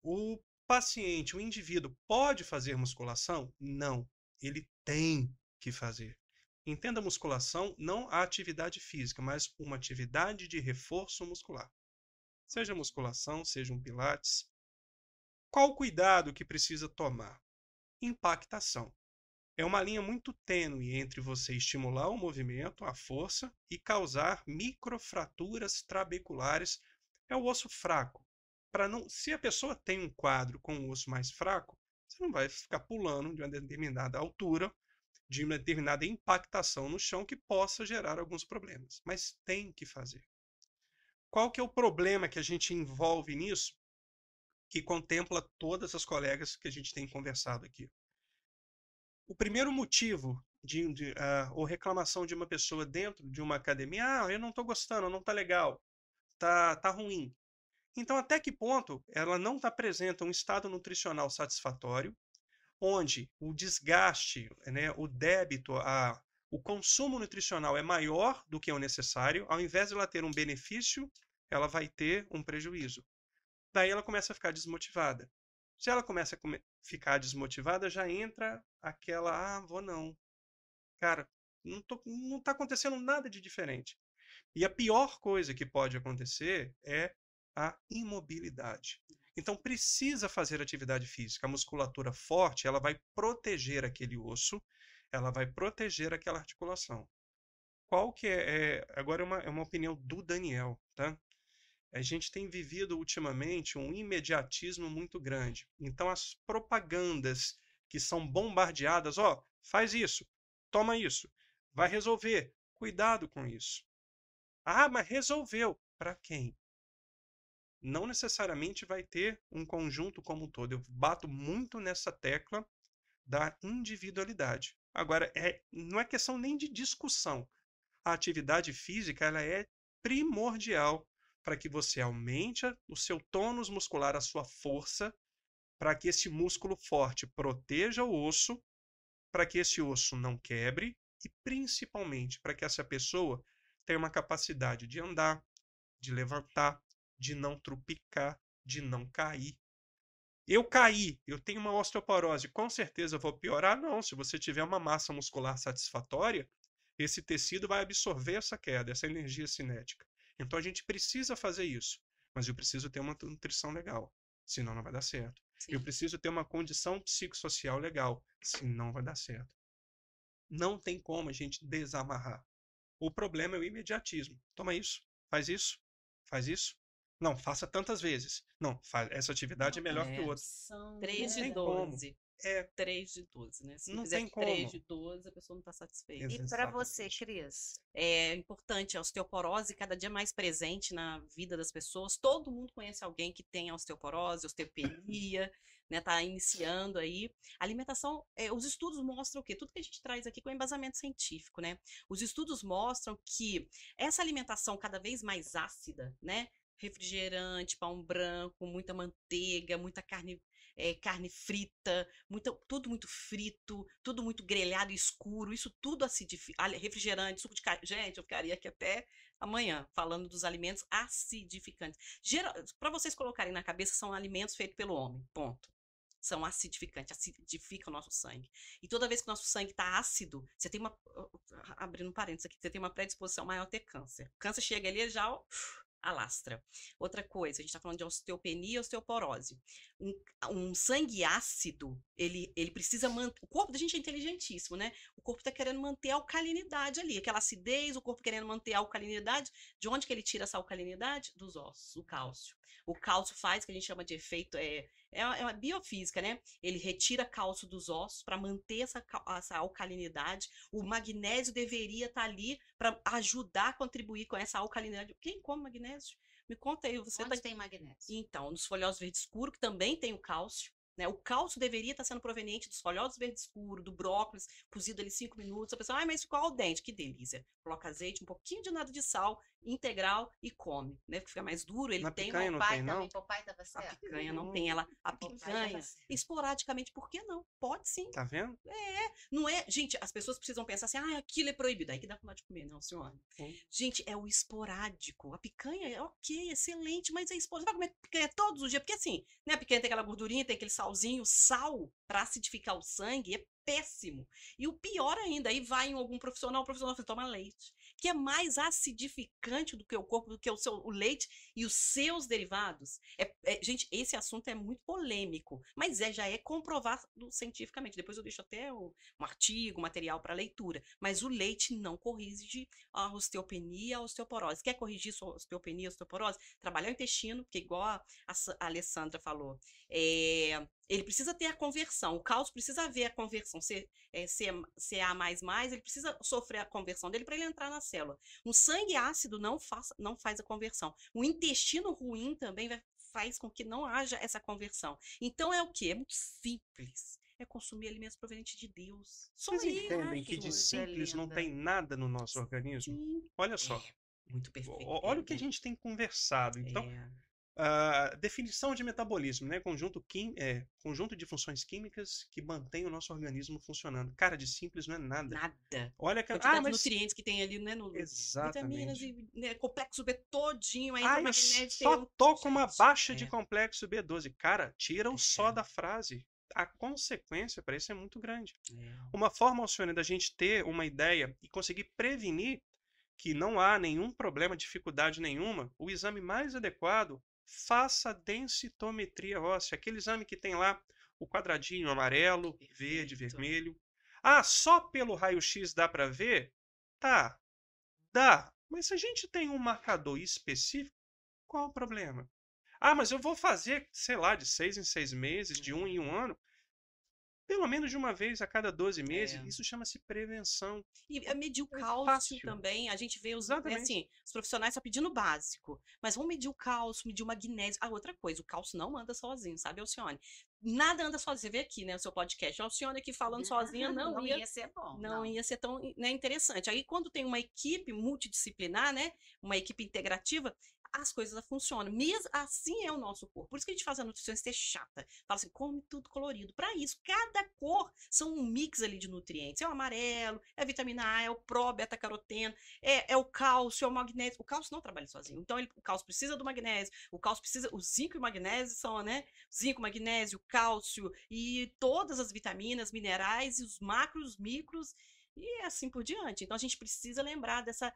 O paciente, o indivíduo, pode fazer musculação? Não. Ele tem que fazer. Entenda musculação não a atividade física, mas uma atividade de reforço muscular. Seja musculação, seja um pilates. Qual o cuidado que precisa tomar? Impactação. É uma linha muito tênue entre você estimular o movimento, a força, e causar microfraturas trabeculares. É o osso fraco. Se a pessoa tem um quadro com um osso mais fraco, você não vai ficar pulando de uma determinada altura, de uma determinada impactação no chão que possa gerar alguns problemas. Mas tem que fazer. Qual que é o problema que a gente envolve nisso? Que contempla todas as colegas que a gente tem conversado aqui. O primeiro motivo ou reclamação de uma pessoa dentro de uma academia, eu não estou gostando, não está legal, tá ruim. Então, até que ponto ela não apresenta um estado nutricional satisfatório, onde o desgaste, né, o débito, o consumo nutricional é maior do que o necessário, ao invés de ela ter um benefício, ela vai ter um prejuízo. Daí ela começa a ficar desmotivada. Se ela começa a ficar desmotivada, já entra aquela, vou não. Cara, não tá acontecendo nada de diferente. E a pior coisa que pode acontecer é a imobilidade. Então precisa fazer atividade física. A musculatura forte, ela vai proteger aquele osso, ela vai proteger aquela articulação. Qual que agora é uma opinião do Daniel, tá? A gente tem vivido ultimamente um imediatismo muito grande. Então as propagandas que são bombardeadas, faz isso, toma isso, vai resolver, cuidado com isso. Mas resolveu. Para quem? Não necessariamente vai ter um conjunto como um todo. Eu bato muito nessa tecla da individualidade. Agora, não é questão nem de discussão. A atividade física ela é primordial para que você aumente o seu tônus muscular, a sua força, para que esse músculo forte proteja o osso, para que esse osso não quebre e, principalmente, para que essa pessoa tenha uma capacidade de andar, de levantar, de não trupicar, de não cair. Eu caí, eu tenho uma osteoporose, com certeza eu vou piorar? Não, se você tiver uma massa muscular satisfatória, esse tecido vai absorver essa queda, essa energia cinética. Então a gente precisa fazer isso, mas eu preciso ter uma nutrição legal, senão não vai dar certo.
Sim.
Eu preciso ter uma condição psicossocial legal, senão vai dar certo. Não tem como a gente desamarrar. O problema é o imediatismo. Toma isso, faz isso, faz isso. Não, faça tantas vezes. Não, essa atividade é melhor que o outro.
São
3
Não
de
tem
12.
como.
3 de 12, né? Se
Não
fizer
tem
3
como.
de 12, a pessoa não está satisfeita.
E para você, Cris?
É importante, a osteoporose cada dia mais presente na vida das pessoas. Todo mundo conhece alguém que tem osteoporose, osteopenia, né? Tá iniciando aí. A alimentação, os estudos mostram o quê? Tudo que a gente traz aqui com embasamento científico, né? Os estudos mostram que essa alimentação cada vez mais ácida, né? Refrigerante, pão branco, muita manteiga, muita carne frita, tudo muito frito, tudo muito grelhado e escuro, isso tudo acidifica, refrigerante, suco de carne. Gente, eu ficaria aqui até amanhã falando dos alimentos acidificantes. Para vocês colocarem na cabeça, são alimentos feitos pelo homem, ponto. São acidificantes, acidificam o nosso sangue. E toda vez que o nosso sangue está ácido, você tem abrindo um parênteses aqui, você tem uma predisposição maior a ter câncer. O câncer chega ali, já alastra. Outra coisa, a gente está falando de osteopenia e osteoporose. Um sangue ácido, ele precisa manter. O corpo da gente é inteligentíssimo, né? O corpo está querendo manter a alcalinidade ali, aquela acidez, o corpo querendo manter a alcalinidade. De onde que ele tira essa alcalinidade? Dos ossos, o cálcio. O cálcio faz o que a gente chama de efeito, é uma biofísica, né? Ele retira cálcio dos ossos para manter essa alcalinidade. O magnésio deveria estar ali para ajudar a contribuir com essa alcalinidade. Quem come magnésio? Me conta aí.
Onde tem magnésio?
Então, nos folhosos verde escuro, que também tem o cálcio. Né? O cálcio deveria estar sendo proveniente dos folhosos verde escuro, do brócolis, cozido ali 5 minutos. A pessoa, mas ficou al dente, que delícia. Coloca azeite, um pouquinho de nada de sal, integral e come. Né? Fica mais duro, ele tem
picanha não tem, não?
Papai estava
A
certo.
picanha não tem ela. A picanha, esporadicamente, por que não? Pode sim.
Tá vendo?
Não é. Gente, as pessoas precisam pensar assim, aquilo é proibido. Aí que dá vontade de comer, não, senhora. Gente, é o esporádico. A picanha é ok, excelente, mas é esporádico. Você vai comer picanha todos os dias, porque assim, né? A picanha tem aquela gordurinha, tem aquele salzinho. O sal, para acidificar o sangue, é péssimo. E o pior ainda, aí vai em algum profissional, o profissional fala, toma leite, que é mais acidificante do que o corpo, do que o leite e os seus derivados. Gente, esse assunto é muito polêmico, mas já é comprovado cientificamente. Depois eu deixo até um artigo, um material para leitura. Mas o leite não corrige a osteopenia, a osteoporose. Quer corrigir sua osteopenia, osteoporose? Trabalhar o intestino, porque igual a Alessandra falou, ele precisa ter a conversão, o cálcio precisa ver a conversão, CA++, ele precisa sofrer a conversão dele para ele entrar na célula. Um sangue ácido não faz a conversão. O intestino ruim também faz com que não haja essa conversão. Então é o quê? É muito simples. é consumir alimentos provenientes de Deus. Só
Vocês
isso.
entendem
Ai,
que de
coisa
simples não
linda.
tem nada no nosso organismo?
Sim.
Olha só,
Muito perfeito.
olha o que a gente tem conversado. Então, a definição de metabolismo, né? Conjunto de funções químicas que mantém o nosso organismo funcionando. Cara, de simples não é nada.
Nada.
Olha que.
Quantidade de
mas.
nutrientes que tem ali, né? No, vitaminas
Exatamente.
e né, complexo B todinho, aí
Ah,
entra
eu
magnésio,
só tô com uma
gente,
baixa de complexo B12. Cara, tira o só
É.
da frase. A consequência para isso é muito grande.
É.
Uma forma, Alcione, da gente ter uma ideia e conseguir prevenir que não há nenhum problema, dificuldade nenhuma, o exame mais adequado, faça a densitometria óssea. Aquele exame que tem lá o quadradinho amarelo, verde,
Perfeito.
vermelho. Ah, só pelo raio-x dá para ver? Tá, dá. Mas se a gente tem um marcador específico, qual o problema? Ah, mas eu vou fazer, sei lá, de 6 em 6 meses, de 1 em 1 ano. Pelo menos de uma vez a cada 12 meses.
É.
Isso chama-se prevenção.
E medir o
É
cálcio
fácil.
também. A gente vê
Exatamente.
assim, os profissionais só pedindo o básico. Mas vamos medir o cálcio, medir o magnésio. Ah, outra coisa, o cálcio não anda sozinho, sabe, Alcione? Nada anda sozinho. Você vê aqui, né, o seu podcast. A Alcione aqui falando sozinha
Não ia ser bom.
não ia ser tão, né, interessante. Aí, quando tem uma equipe multidisciplinar, né, uma equipe integrativa, as coisas funcionam. Mesmo assim é o nosso corpo. Por isso que a gente faz a nutrição ser chata. Fala assim, come tudo colorido. Para isso, cada cor são um mix ali de nutrientes. É o amarelo, é a vitamina A, é o pró, beta-caroteno, é o cálcio, é o magnésio. O cálcio não trabalha sozinho. Então, o cálcio precisa do magnésio, o cálcio precisa... O zinco e o magnésio são, né? Zinco, magnésio, cálcio e todas as vitaminas, minerais, e os macros, os micros e assim por diante. Então, a gente precisa lembrar dessa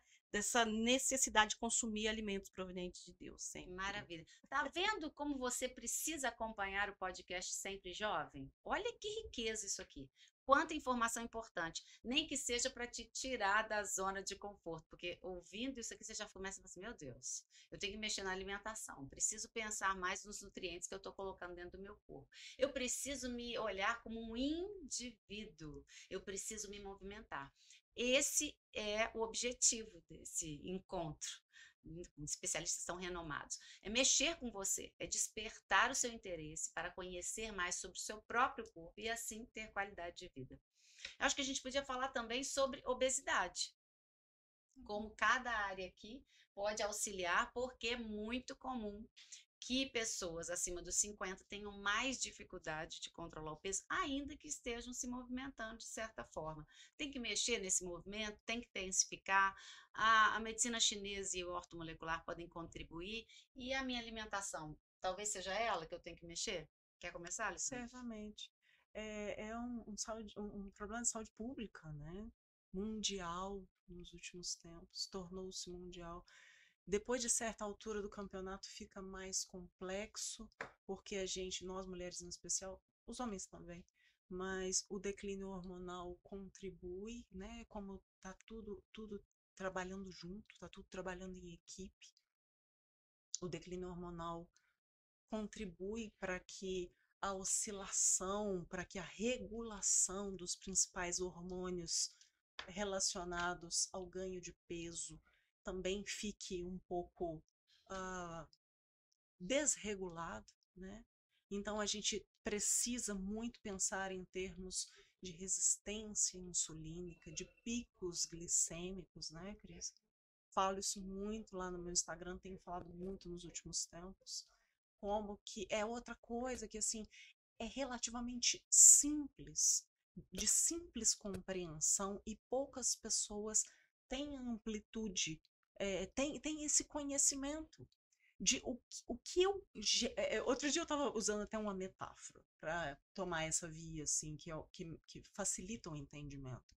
necessidade de consumir alimentos provenientes de Deus sempre.
Maravilha. Tá vendo como você precisa acompanhar o podcast Sempre Jovem? Olha que riqueza isso aqui. Quanta informação importante. Nem que seja para te tirar da zona de conforto, porque ouvindo isso aqui você já começa a falar assim, meu Deus, eu tenho que mexer na alimentação, preciso pensar mais nos nutrientes que eu estou colocando dentro do meu corpo. Eu preciso me olhar como um indivíduo, eu preciso me movimentar. Esse é o objetivo desse encontro. Especialistas tão renomados. É mexer com você, é despertar o seu interesse para conhecer mais sobre o seu próprio corpo e assim ter qualidade de vida. Eu acho que a gente podia falar também sobre obesidade. Como cada área aqui pode auxiliar, porque é muito comum que pessoas acima dos 50 tenham mais dificuldade de controlar o peso, ainda que estejam se movimentando de certa forma. Tem que mexer nesse movimento, tem que intensificar. A medicina chinesa e o ortomolecular podem contribuir. E a minha alimentação, talvez seja ela que eu tenho que mexer? Quer começar, Alisson?
Certamente. É um problema de saúde pública, né? Mundial nos últimos tempos, tornou-se mundial. Depois de certa altura do campeonato fica mais complexo, porque nós mulheres em especial, os homens também, mas o declínio hormonal contribui, né? Como tá tudo trabalhando junto, tá tudo trabalhando em equipe. O declínio hormonal contribui para que a oscilação, para que a regulação dos principais hormônios relacionados ao ganho de peso também fique um pouco desregulado, né? Então a gente precisa muito pensar em termos de resistência insulínica, de picos glicêmicos, né, Cris? Falo isso muito lá no meu Instagram, tenho falado muito nos últimos tempos, como que é outra coisa que, assim, é relativamente simples, de simples compreensão e poucas pessoas têm amplitude, têm esse conhecimento de o que eu... Outro dia eu estava usando até uma metáfora para tomar essa via, assim, que facilita o entendimento.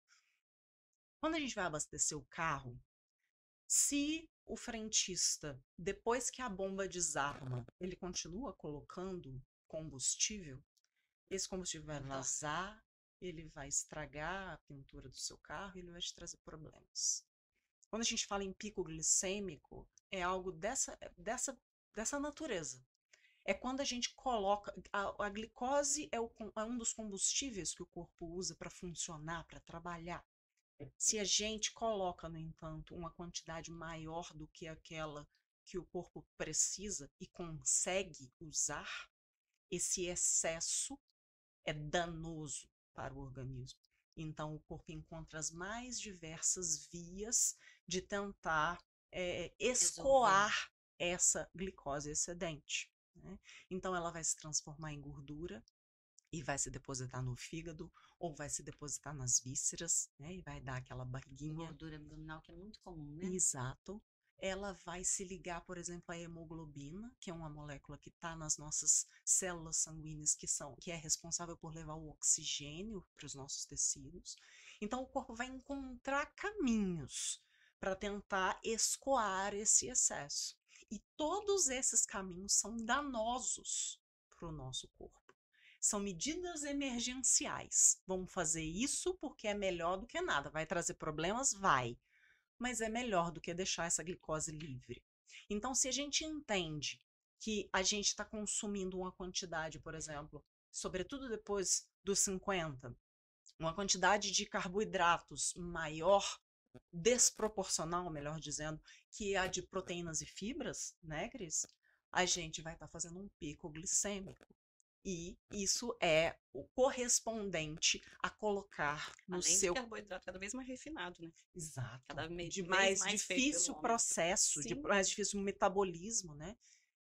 Quando a gente vai abastecer o carro, se o frentista, depois que a bomba desarma, ele continua colocando combustível, esse combustível vai vazar, ele vai estragar a pintura do seu carro e ele vai te trazer problemas. Quando a gente fala em pico glicêmico, é algo dessa natureza. É quando a gente coloca... A glicose é um dos combustíveis que o corpo usa para funcionar, para trabalhar. Se a gente coloca, no entanto, uma quantidade maior do que aquela que o corpo precisa e consegue usar, esse excesso é danoso para o organismo. Então, o corpo encontra as mais diversas vias de tentar escoar essa glicose excedente, né? Então, ela vai se transformar em gordura e vai se depositar no fígado ou vai se depositar nas vísceras, né? E vai dar aquela barriguinha.
Gordura abdominal, que é muito comum, né?
Exato. Ela vai se ligar, por exemplo, à hemoglobina, que é uma molécula que está nas nossas células sanguíneas, que é responsável por levar o oxigênio para os nossos tecidos. Então, o corpo vai encontrar caminhos para tentar escoar esse excesso. E todos esses caminhos são danosos para o nosso corpo. São medidas emergenciais. Vamos fazer isso porque é melhor do que nada. Vai trazer problemas? Vai. Mas é melhor do que deixar essa glicose livre. Então, se a gente entende que a gente está consumindo uma quantidade, por exemplo, sobretudo depois dos 50, uma quantidade de carboidratos maior, desproporcional, melhor dizendo, que a de proteínas e fibras, né, Cris? A gente vai estar fazendo um pico glicêmico. E isso é o correspondente a colocar no
Além
seu...
de carboidrato cada vez mais refinado, né?
Exato.
Cada vez
De
mais
mais
feito
difícil
pelo homem.
processo, de
Sim.
mais difícil metabolismo, né?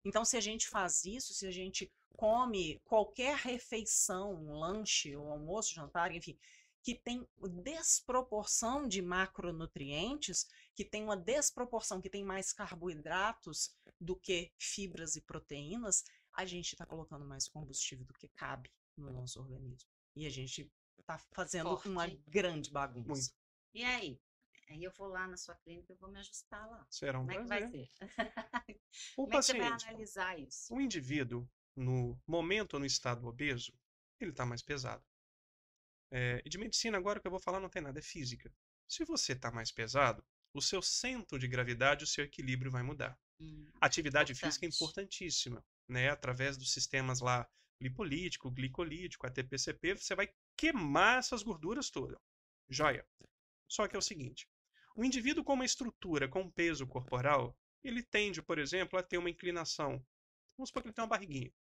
Então, se a gente faz isso, se a gente come qualquer refeição, um lanche, um almoço, jantar, enfim, que tem desproporção de macronutrientes, que tem uma desproporção, que tem mais carboidratos do que fibras e proteínas, a gente está colocando mais combustível do que cabe no nosso organismo. E a gente está fazendo
Forte,
uma
hein?
grande bagunça.
Muito.
E aí? Aí eu vou lá na sua clínica e vou me ajustar lá.
Será um
Como é que vai
prazer.
ser?
O
Como é que você vai
paciente,
analisar isso?
o indivíduo, no momento no estado obeso, ele está mais pesado. E de medicina, agora o que eu vou falar não tem nada, é física. Se você está mais pesado, o seu centro de gravidade, o seu equilíbrio vai mudar. A atividade física é
Importante.
importantíssima, né? Através dos sistemas lá lipolítico, glicolítico, ATP-CP, você vai queimar essas gorduras todas. Joia. Só que é o seguinte, o indivíduo com uma estrutura, com peso corporal, ele tende, por exemplo, a ter uma inclinação. Vamos supor que ele tem uma barriguinha.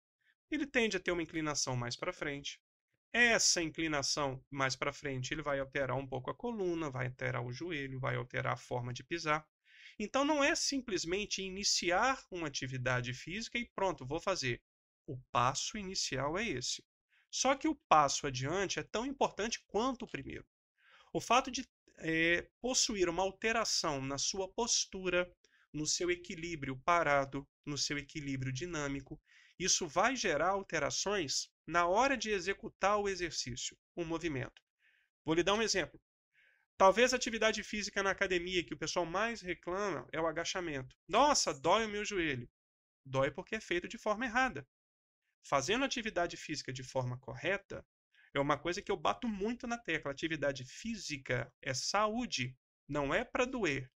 Ele tende a ter uma inclinação mais para frente. Essa inclinação mais para frente, ele vai alterar um pouco a coluna, vai alterar o joelho, vai alterar a forma de pisar. Então, não é simplesmente iniciar uma atividade física e pronto, vou fazer. O passo inicial é esse. Só que o passo adiante é tão importante quanto o primeiro. O fato de possuir uma alteração na sua postura, no seu equilíbrio parado, no seu equilíbrio dinâmico, isso vai gerar alterações na hora de executar o exercício, o movimento. Vou lhe dar um exemplo. Talvez a atividade física na academia que o pessoal mais reclama é o agachamento. Nossa, dói o meu joelho. Dói porque é feito de forma errada. Fazendo atividade física de forma correta, é uma coisa que eu bato muito na tecla. Atividade física é saúde, não é para doer.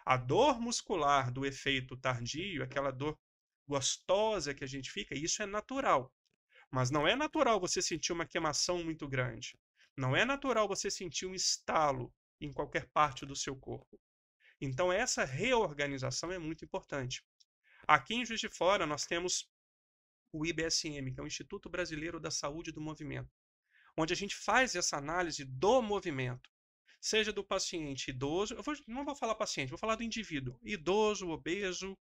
A dor muscular do efeito tardio, aquela dor gostosa que a gente fica, isso é natural. Mas não é natural você sentir uma queimação muito grande. Não é natural você sentir um estalo em qualquer parte do seu corpo. Então, essa reorganização é muito importante. Aqui em Juiz de Fora, nós temos o IBSM, que é o Instituto Brasileiro da Saúde do Movimento, onde a gente faz essa análise do movimento, seja do paciente idoso, não vou falar paciente, vou falar do indivíduo, idoso, obeso,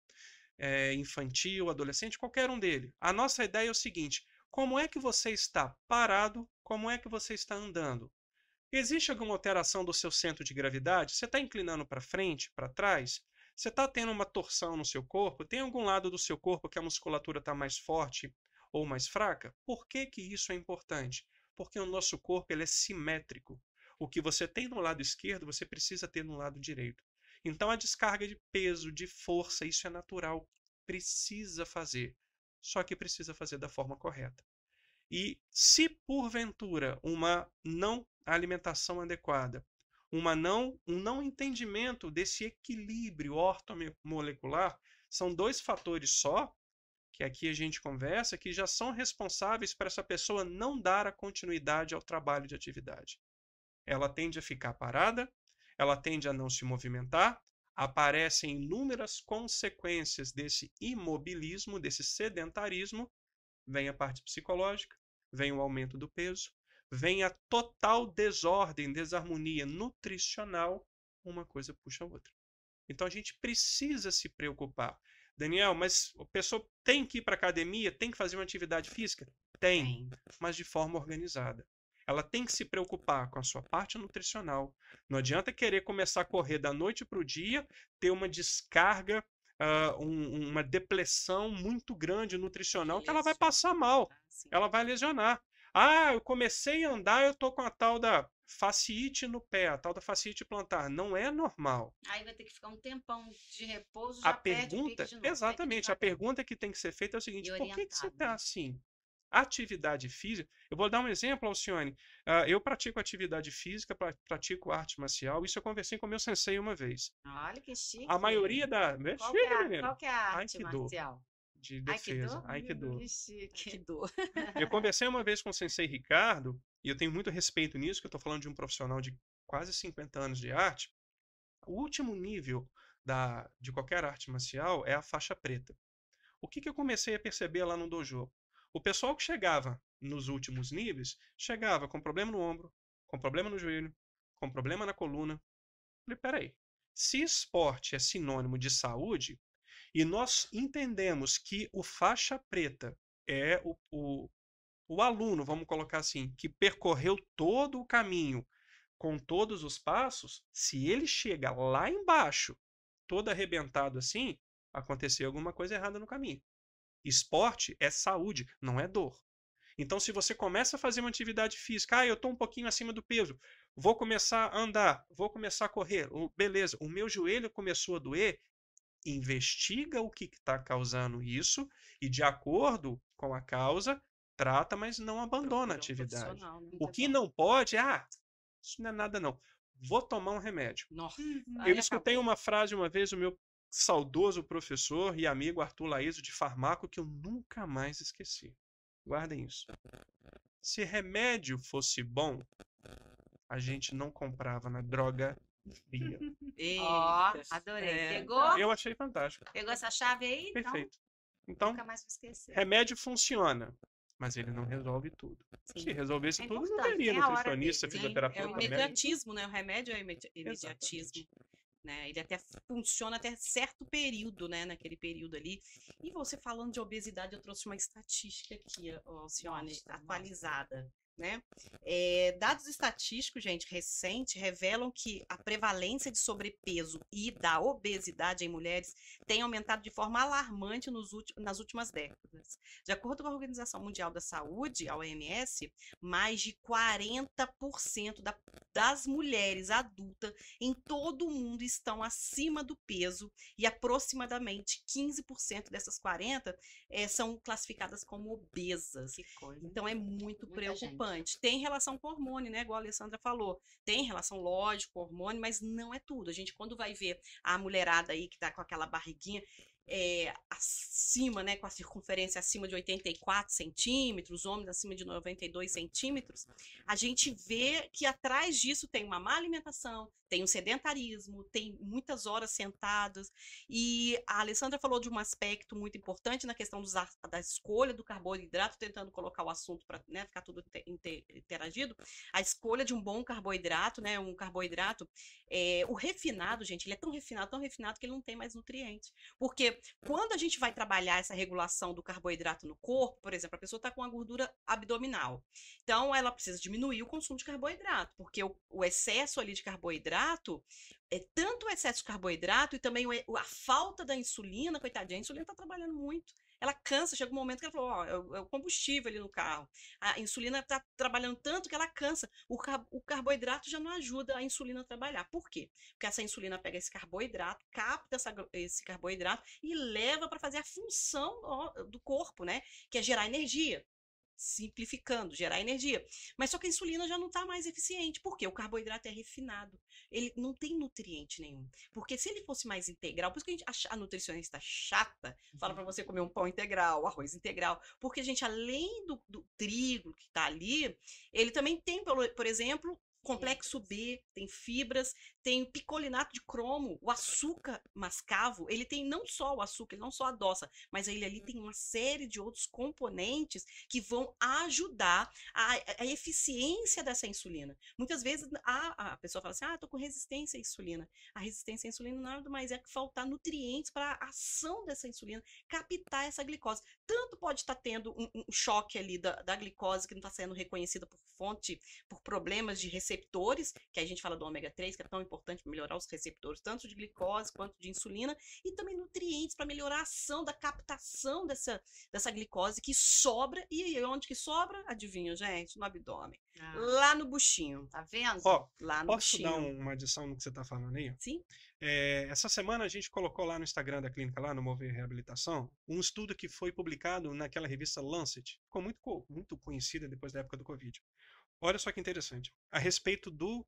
infantil, adolescente, qualquer um dele. A nossa ideia é o seguinte, como é que você está parado, como é que você está andando? Existe alguma alteração do seu centro de gravidade? Você está inclinando para frente, para trás? Você está tendo uma torção no seu corpo? Tem algum lado do seu corpo que a musculatura está mais forte ou mais fraca? Por que que isso é importante? Porque o nosso corpo ele é simétrico. O que você tem no lado esquerdo, você precisa ter no lado direito. Então, a descarga de peso, de força, isso é natural. Precisa fazer. Só que precisa fazer da forma correta. E se, porventura, uma não alimentação adequada, um não entendimento desse equilíbrio ortomolecular, são dois fatores só, que aqui a gente conversa, que já são responsáveis para essa pessoa não dar a continuidade ao trabalho de atividade. Ela tende a ficar parada, ela tende a não se movimentar, aparecem inúmeras consequências desse imobilismo, desse sedentarismo, vem a parte psicológica, vem o aumento do peso, vem a total desordem, desarmonia nutricional, uma coisa puxa a outra. Então a gente precisa se preocupar. Daniel, mas a pessoa tem que ir para a academia, tem que fazer uma atividade física? Tem, mas de forma organizada. Ela tem que se preocupar com a sua parte nutricional. Não adianta querer começar a correr da noite para o dia, ter uma descarga, uma depressão muito grande nutricional, que ela vai passar mal. Ela vai lesionar. Ah, eu comecei a andar, eu tô com a tal da fasciite no pé, a tal da fasciite plantar. Não é normal.
Aí vai ter que ficar um tempão de repouso,
A
já perde o pique
pergunta,
de novo. Tem que
exatamente, a
devagar.
pergunta que tem que ser feita é o seguinte:
E
por que você
orientado,
está
né?
assim? Atividade física. Eu vou dar um exemplo, Alcione. Eu pratico atividade física, pratico arte marcial. Isso eu conversei com meu sensei uma vez.
Olha que chique.
A maioria da. É
Qual
chique,
que é,
menino.
qual que é a arte
Aikido.
marcial?
De defesa. Aikido.
Que chique.
Que dor.
Eu conversei uma vez com o sensei Ricardo, e eu tenho muito respeito nisso, que eu estou falando de um profissional de quase 50 anos de arte. O último nível de qualquer arte marcial é a faixa preta. O que eu comecei a perceber lá no dojo? O pessoal que chegava nos últimos níveis, chegava com problema no ombro, com problema no joelho, com problema na coluna. Falei, peraí, se esporte é sinônimo de saúde, e nós entendemos que o faixa preta é o aluno, vamos colocar assim, que percorreu todo o caminho com todos os passos, se ele chega lá embaixo, todo arrebentado assim, aconteceu alguma coisa errada no caminho. Esporte é saúde, não é dor. Então, se você começa a fazer uma atividade física, eu estou um pouquinho acima do peso, vou começar a andar, vou começar a correr, beleza, o meu joelho começou a doer, investiga o que está causando isso e, de acordo com a causa, trata, mas não abandona a atividade.
Né?
O que não pode, isso não é nada não. Vou tomar um remédio.
Nossa,
Eu escutei uma frase uma vez, o meu saudoso professor e amigo Arthur Laísio de Farmaco, que eu nunca mais esqueci. Guardem isso. Se remédio fosse bom, a gente não comprava na drogaria.
Ó,
Eita.
adorei. Pegou?
Eu achei fantástico.
Pegou essa chave aí? Então,
Perfeito. Então,
nunca mais vou esquecer.
remédio funciona, mas ele não resolve tudo.
Sim.
Se resolvesse
É
tudo, não
importante,
teria
tem a hora
nutricionista,
dele, né?
É
fisioterapeuta,
o
médico.
imediatismo, né? O remédio é o imediatismo. Né? Ele até funciona até certo período, né? Naquele período ali. E você falando de obesidade, eu trouxe uma estatística aqui, Alcione, atualizada. Né? Dados estatísticos, gente, recentes, revelam que a prevalência de sobrepeso e da obesidade em mulheres tem aumentado de forma alarmante nas últimas décadas. De acordo com a Organização Mundial da Saúde, a OMS, mais de 40% das mulheres adultas em todo o mundo estão acima do peso e aproximadamente 15% dessas 40% são classificadas como obesas.
Que coisa.
Então é muito
Muita
preocupante. Tem relação com hormônio, né? Igual a Alessandra falou. Tem relação, lógico, com hormônio, mas não é tudo. A gente, quando vai ver a mulherada aí que tá com aquela barriguinha acima, né? Com a circunferência acima de 84 centímetros, homens acima de 92 centímetros, a gente vê que atrás disso tem uma má alimentação, tem um sedentarismo, tem muitas horas sentadas. E a Alessandra falou de um aspecto muito importante na questão da escolha do carboidrato, tentando colocar o assunto para, né, ficar tudo interagido. A escolha de um bom carboidrato, né, um carboidrato, o refinado, gente, ele é tão refinado que ele não tem mais nutrientes. Porque quando a gente vai trabalhar essa regulação do carboidrato no corpo, por exemplo, a pessoa está com a gordura abdominal. Então, ela precisa diminuir o consumo de carboidrato, porque o excesso ali de carboidrato, tanto o excesso de carboidrato e também a falta da insulina, coitadinha, a insulina está trabalhando muito. Ela cansa, chega um momento que ela falou, é o combustível ali no carro. A insulina está trabalhando tanto que ela cansa. O carboidrato já não ajuda a insulina a trabalhar. Por quê? Porque essa insulina pega esse carboidrato, capta esse carboidrato e leva para fazer a função do corpo, né? Que é gerar energia. Simplificando, gerar energia. Mas só que a insulina já não está mais eficiente. Por quê? O carboidrato é refinado. Ele não tem nutriente nenhum. Porque se ele fosse mais integral, por isso que a nutricionista chata fala para você comer um pão integral, arroz integral. Porque, gente, além do trigo que está ali, ele também tem, por exemplo, complexo B, tem fibras, tem picolinato de cromo, o açúcar mascavo, ele tem não só o açúcar, ele não só adoça, mas ele ali tem uma série de outros componentes que vão ajudar a eficiência dessa insulina. Muitas vezes a pessoa fala assim, tô com resistência à insulina. A resistência à insulina nada mais é que faltar nutrientes para a ação dessa insulina, captar essa glicose. Tanto pode estar tendo um choque ali da glicose que não está sendo reconhecida por fonte, por problemas de receptores, que a gente fala do ômega 3, que é tão importante para melhorar os receptores, tanto de glicose quanto de insulina, e também nutrientes para melhorar a ação da captação dessa glicose que sobra. E onde que sobra? Adivinha, gente? No abdômen. Lá no buchinho.
Tá vendo?
Ó,
Lá no
posso
buchinho.
dar uma adição no que você está falando aí?
Sim?
Essa semana a gente colocou lá no Instagram da clínica, lá no Mover Reabilitação, um estudo que foi publicado naquela revista Lancet, ficou muito conhecida depois da época do Covid. Olha só que interessante, a respeito do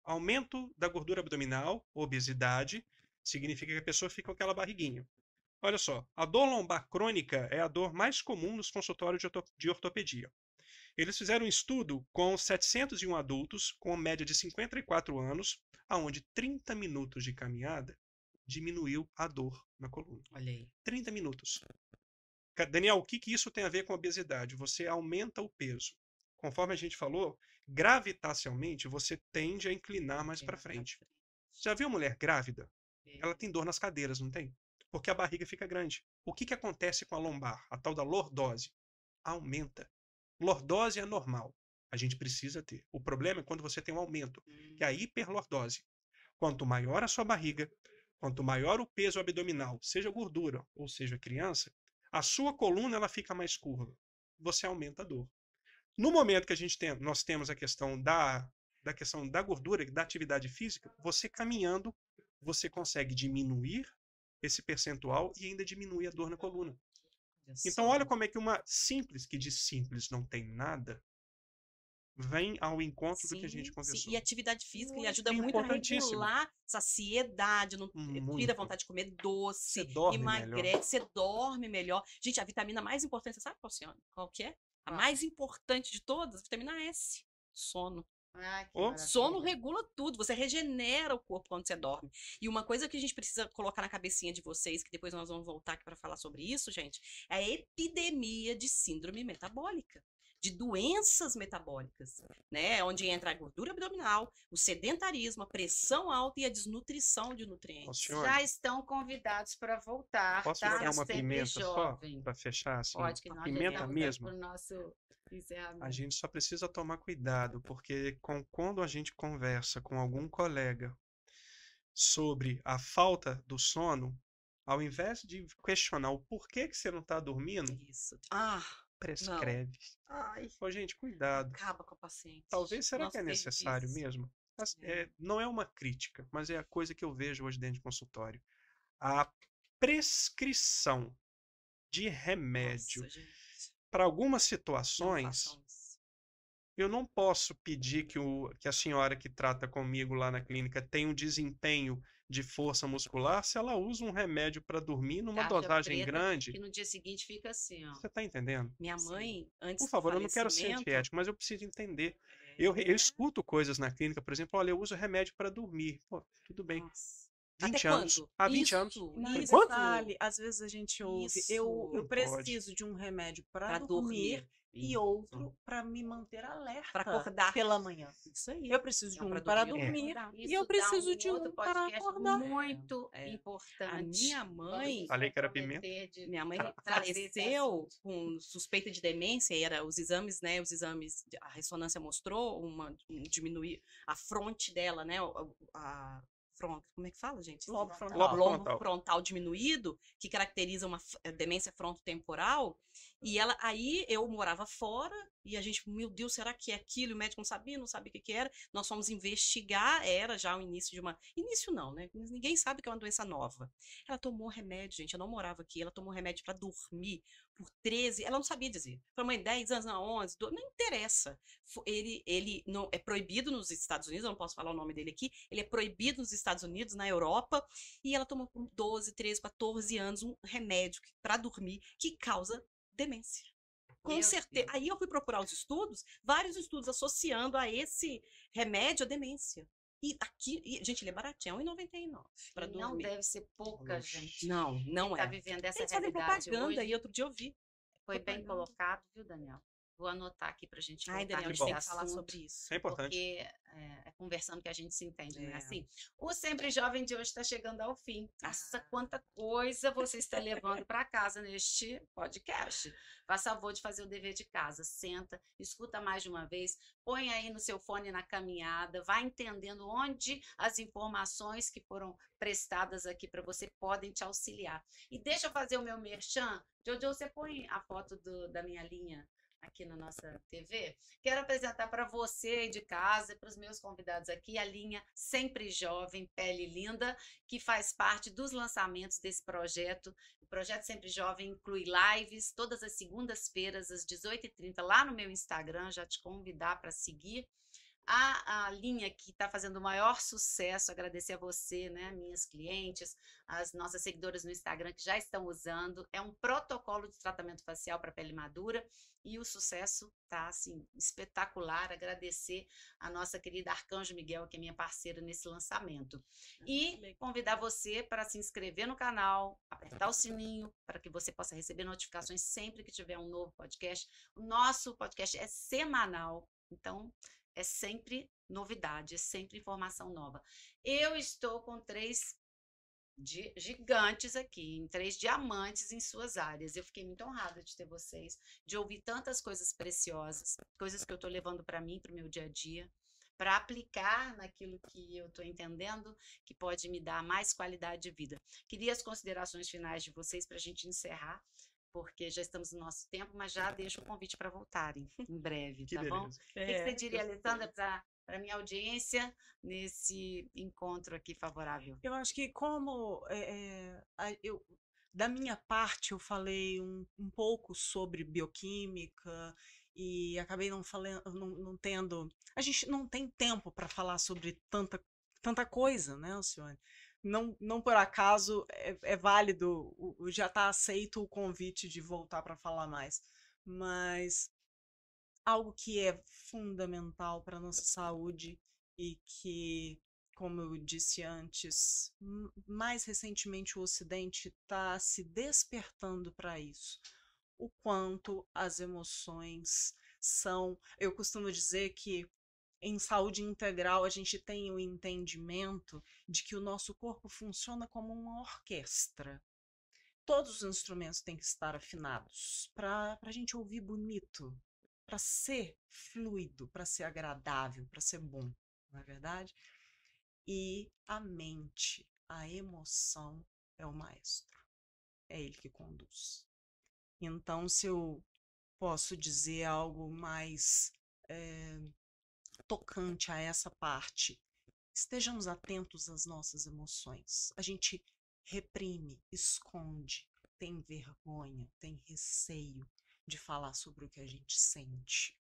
aumento da gordura abdominal, obesidade, significa que a pessoa fica com aquela barriguinha. Olha só, a dor lombar crônica é a dor mais comum nos consultórios de ortopedia. Eles fizeram um estudo com 701 adultos com média de 54 anos, aonde 30 minutos de caminhada diminuiu a dor na coluna.
Olha aí.
30 minutos. Daniel, o que isso tem a ver com obesidade? Você aumenta o peso. Conforme a gente falou, gravitacialmente você tende a inclinar mais para frente. Já viu mulher grávida? Ela tem dor nas cadeiras, não tem? Porque a barriga fica grande. O que acontece com a lombar? A tal da lordose. Aumenta. Lordose é normal. A gente precisa ter. O problema é quando você tem um aumento, que é a hiperlordose. Quanto maior a sua barriga, quanto maior o peso abdominal, seja gordura ou seja criança, a sua coluna ela fica mais curva. Você aumenta a dor. No momento que nós temos a questão da questão da gordura, da atividade física, você caminhando, você consegue diminuir esse percentual e ainda diminuir a dor na coluna. Então, olha como é que uma simples, que de simples não tem nada, vem ao encontro do que a gente conversou.
E atividade física ele ajuda muito a regular saciedade, não tira vontade de comer doce, emagrece, você dorme melhor. Gente, a vitamina mais importante, você sabe qual que é? A mais importante de todas, a vitamina S, sono. Sono regula tudo, você regenera o corpo quando você dorme. E uma coisa que a gente precisa colocar na cabecinha de vocês, que depois nós vamos voltar aqui para falar sobre isso, gente, é a epidemia de síndrome metabólica, de doenças metabólicas, né? Onde entra a gordura abdominal, o sedentarismo, a pressão alta e a desnutrição de nutrientes.
Já estão convidados para voltar.
Posso
tá?
pegar uma
Sempre
pimenta
jovem.
só para fechar assim?
Pode, que nós
Pimenta mesmo.
Pro nosso encerramento.
A gente só precisa tomar cuidado, porque quando a gente conversa com algum colega sobre a falta do sono, ao invés de questionar o porquê que você não está dormindo,
Isso.
prescreve.
Ai,
Pô, gente, cuidado.
acaba com a paciente.
Talvez, será
Nosso
que é necessário
serviço.
mesmo? Não é uma crítica, mas é a coisa que eu vejo hoje dentro de consultório. A prescrição de remédio
Nossa, gente,
para algumas
não
situações,
façam isso.
eu não posso pedir que a senhora que trata comigo lá na clínica tenha um desempenho de força muscular se ela usa um remédio para dormir numa
Caixa
dosagem
preta,
grande.
Que no dia seguinte fica assim, ó.
Você está entendendo?
Minha mãe, antes
Por favor,
do
eu não quero ser
falecimento,
antiético, mas eu preciso entender. Eu escuto coisas na clínica, por exemplo, olha, eu uso remédio para dormir. Pô, tudo bem.
Nossa.
20
Até
anos.
quando?
Há 20 anos.
Isso,
Não,
isso.
detalhe, às vezes a gente ouve, eu
Isso.
preciso de um remédio para
Pra
dormir e
Isso.
outro para me manter alerta
Pra acordar.
pela manhã.
Isso aí.
Eu preciso de
Não,
um
pra
para
dormir,
dormir
acordar.
e eu preciso de um para
podcast
acordar.
muito
É.
importante.
A minha mãe,
Falei que era pimenta.
minha mãe
trazer esse
faleceu
assunto.
com suspeita de demência, e era os exames, né? A ressonância mostrou diminuir a fronte dela, né? Como é que fala, gente?
Lobo frontal.
Lobo
Lobo
frontal.
frontal diminuído, que caracteriza uma demência frontotemporal. E aí eu morava fora, e a gente, meu Deus, será que é aquilo? E o médico não sabia o que era. Nós fomos investigar, era já o início de uma. Início não, né? Ninguém sabe que é uma doença nova. Ela tomou remédio, gente. Eu não morava aqui, ela tomou remédio para dormir por 13. Ela não sabia dizer. Falei, mãe, 10 anos, não, 11, 12, não interessa. Ele não é proibido nos Estados Unidos, eu não posso falar o nome dele aqui. Ele é proibido nos Estados Unidos, na Europa. E ela tomou com 12, 13, 14 anos um remédio para dormir que causa demência. Com
Meu
certeza.
Deus.
Aí eu fui procurar os estudos, vários estudos associando a esse remédio a demência. E aqui, gente, ele é baratinho, é R$ 1,99 para
E não
dormir.
deve ser pouca
Oxe.
gente
Não,
que
não
está
é.
vivendo essa
Eles fazem
realidade
propaganda
hoje.
aí, outro dia eu vi.
Foi bem
Propaganda.
colocado, viu, Daniel? Vou anotar aqui para a gente
Ai,
voltar
Daniel, a
nesse
gente tem que falar
assunto.
sobre isso.
É importante.
Porque é conversando que a gente se entende, não é
É.
assim? O Sempre Jovem de hoje está chegando ao fim. Nossa,
Ah.
quanta coisa você está levando para casa neste podcast. Faça favor de fazer o dever de casa. Senta, escuta mais de uma vez, põe aí no seu fone na caminhada, vai entendendo onde as informações que foram prestadas aqui para você podem te auxiliar. E deixa eu fazer o meu merchan. Jojo, você põe a foto da minha linha aqui na nossa TV. Quero apresentar para você aí de casa, para os meus convidados aqui, a linha Sempre Jovem, Pele Linda, que faz parte dos lançamentos desse projeto. O projeto Sempre Jovem inclui lives todas as segundas-feiras, às 18h30, lá no meu Instagram, já te convidar para seguir. A linha que está fazendo o maior sucesso, agradecer a você, né, minhas clientes, as nossas seguidoras no Instagram que já estão usando, é um protocolo de tratamento facial para pele madura e o sucesso tá assim espetacular. Agradecer a nossa querida Arcanjo Miguel, que é minha parceira nesse lançamento. E convidar você para se inscrever no canal, apertar o sininho para que você possa receber notificações sempre que tiver um novo podcast. O nosso podcast é semanal, então é sempre novidade, é sempre informação nova. Eu estou com 3 gigantes aqui, 3 diamantes em suas áreas. Eu fiquei muito honrada de ter vocês, de ouvir tantas coisas preciosas, coisas que eu estou levando para mim, para o meu dia a dia, para aplicar naquilo que eu estou entendendo, que pode me dar mais qualidade de vida. Queria as considerações finais de vocês para a gente encerrar, porque já estamos no nosso tempo, mas já deixo o convite para voltarem em breve,
Que
tá bom?
beleza.
O que você diria, Alessandra, para minha audiência nesse encontro aqui favorável?
Eu acho que como da minha parte eu falei um pouco sobre bioquímica e acabei não falando, não tendo, a gente não tem tempo para falar sobre tanta coisa, né, Alcione? Não por acaso é válido, já está aceito o convite de voltar para falar mais, mas algo que é fundamental para a nossa saúde e que, como eu disse antes, mais recentemente o Ocidente está se despertando para isso. O quanto as emoções são. Eu costumo dizer que em saúde integral a gente tem o entendimento de que o nosso corpo funciona como uma orquestra. Todos os instrumentos têm que estar afinados para a gente ouvir bonito, para ser fluido, para ser agradável, para ser bom, não é verdade? E a mente, a emoção é o maestro, é ele que conduz. Então, se eu posso dizer algo mais tocante a essa parte, estejamos atentos às nossas emoções. A gente reprime, esconde, tem vergonha, tem receio de falar sobre o que a gente sente.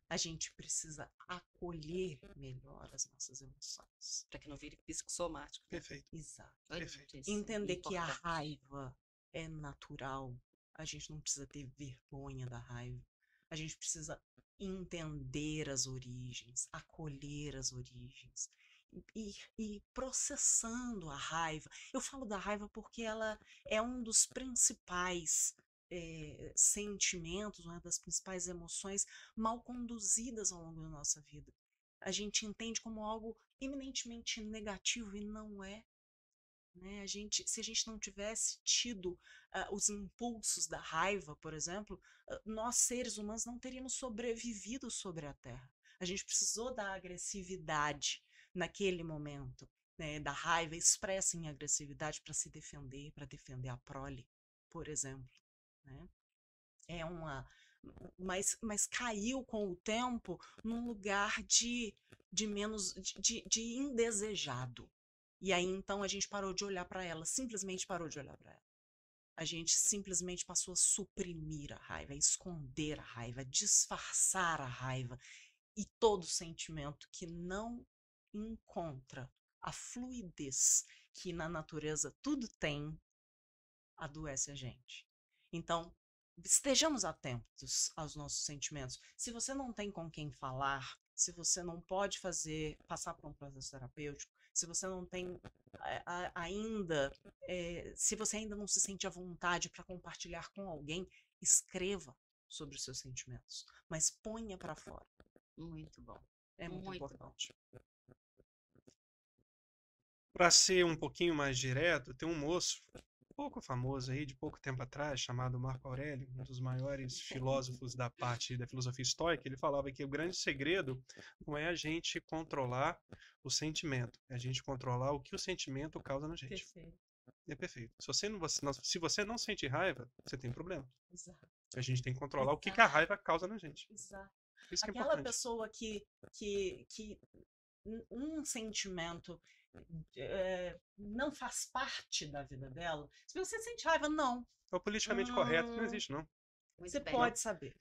A gente precisa acolher melhor as nossas emoções.
Para que não vire psicossomático.
Perfeito.
Exato.
Perfeito.
Entender que a
Importante.
raiva é natural. A gente não precisa ter vergonha da raiva. A gente precisa entender as origens, acolher as origens e ir processando a raiva. Eu falo da raiva porque ela é um dos principais sentimentos, uma das principais emoções mal conduzidas ao longo da nossa vida. A gente entende como algo eminentemente negativo e não é. Né? Se a gente não tivesse tido os impulsos da raiva, por exemplo, nós seres humanos não teríamos sobrevivido sobre a Terra. A gente precisou da agressividade naquele momento, né? Da raiva expressa em agressividade para se defender, para defender a prole, por exemplo. Né? Mas caiu com o tempo num lugar de indesejado. E aí, então, a gente parou de olhar para ela, simplesmente parou de olhar para ela. A gente simplesmente passou a suprimir a raiva, a esconder a raiva, a disfarçar a raiva. E todo sentimento que não encontra a fluidez que na natureza tudo tem, adoece a gente. Então, estejamos atentos aos nossos sentimentos. Se você não tem com quem falar, se você não pode passar por um processo terapêutico, se você não tem ainda, se você ainda não se sente à vontade para compartilhar com alguém, escreva sobre os seus sentimentos, mas ponha para fora.
Muito bom.
É muito
Muito
importante.
Para ser um pouquinho mais direto, tem um moço pouco famoso aí, de pouco tempo atrás, chamado Marco Aurélio, um dos maiores filósofos da parte da filosofia estoica. Ele falava que o grande segredo não é a gente controlar o sentimento, é a gente controlar o que o sentimento causa na gente.
Perfeito.
É perfeito. Se você não sente raiva, você tem problema.
Exato.
A gente tem que controlar o que a raiva causa na gente.
Exato.
Isso que é
Aquela
importante.
pessoa que um sentimento não faz parte da vida dela, se você sente raiva, não.
É o politicamente correto, não existe, não.
Muito
Você
bem.
pode saber.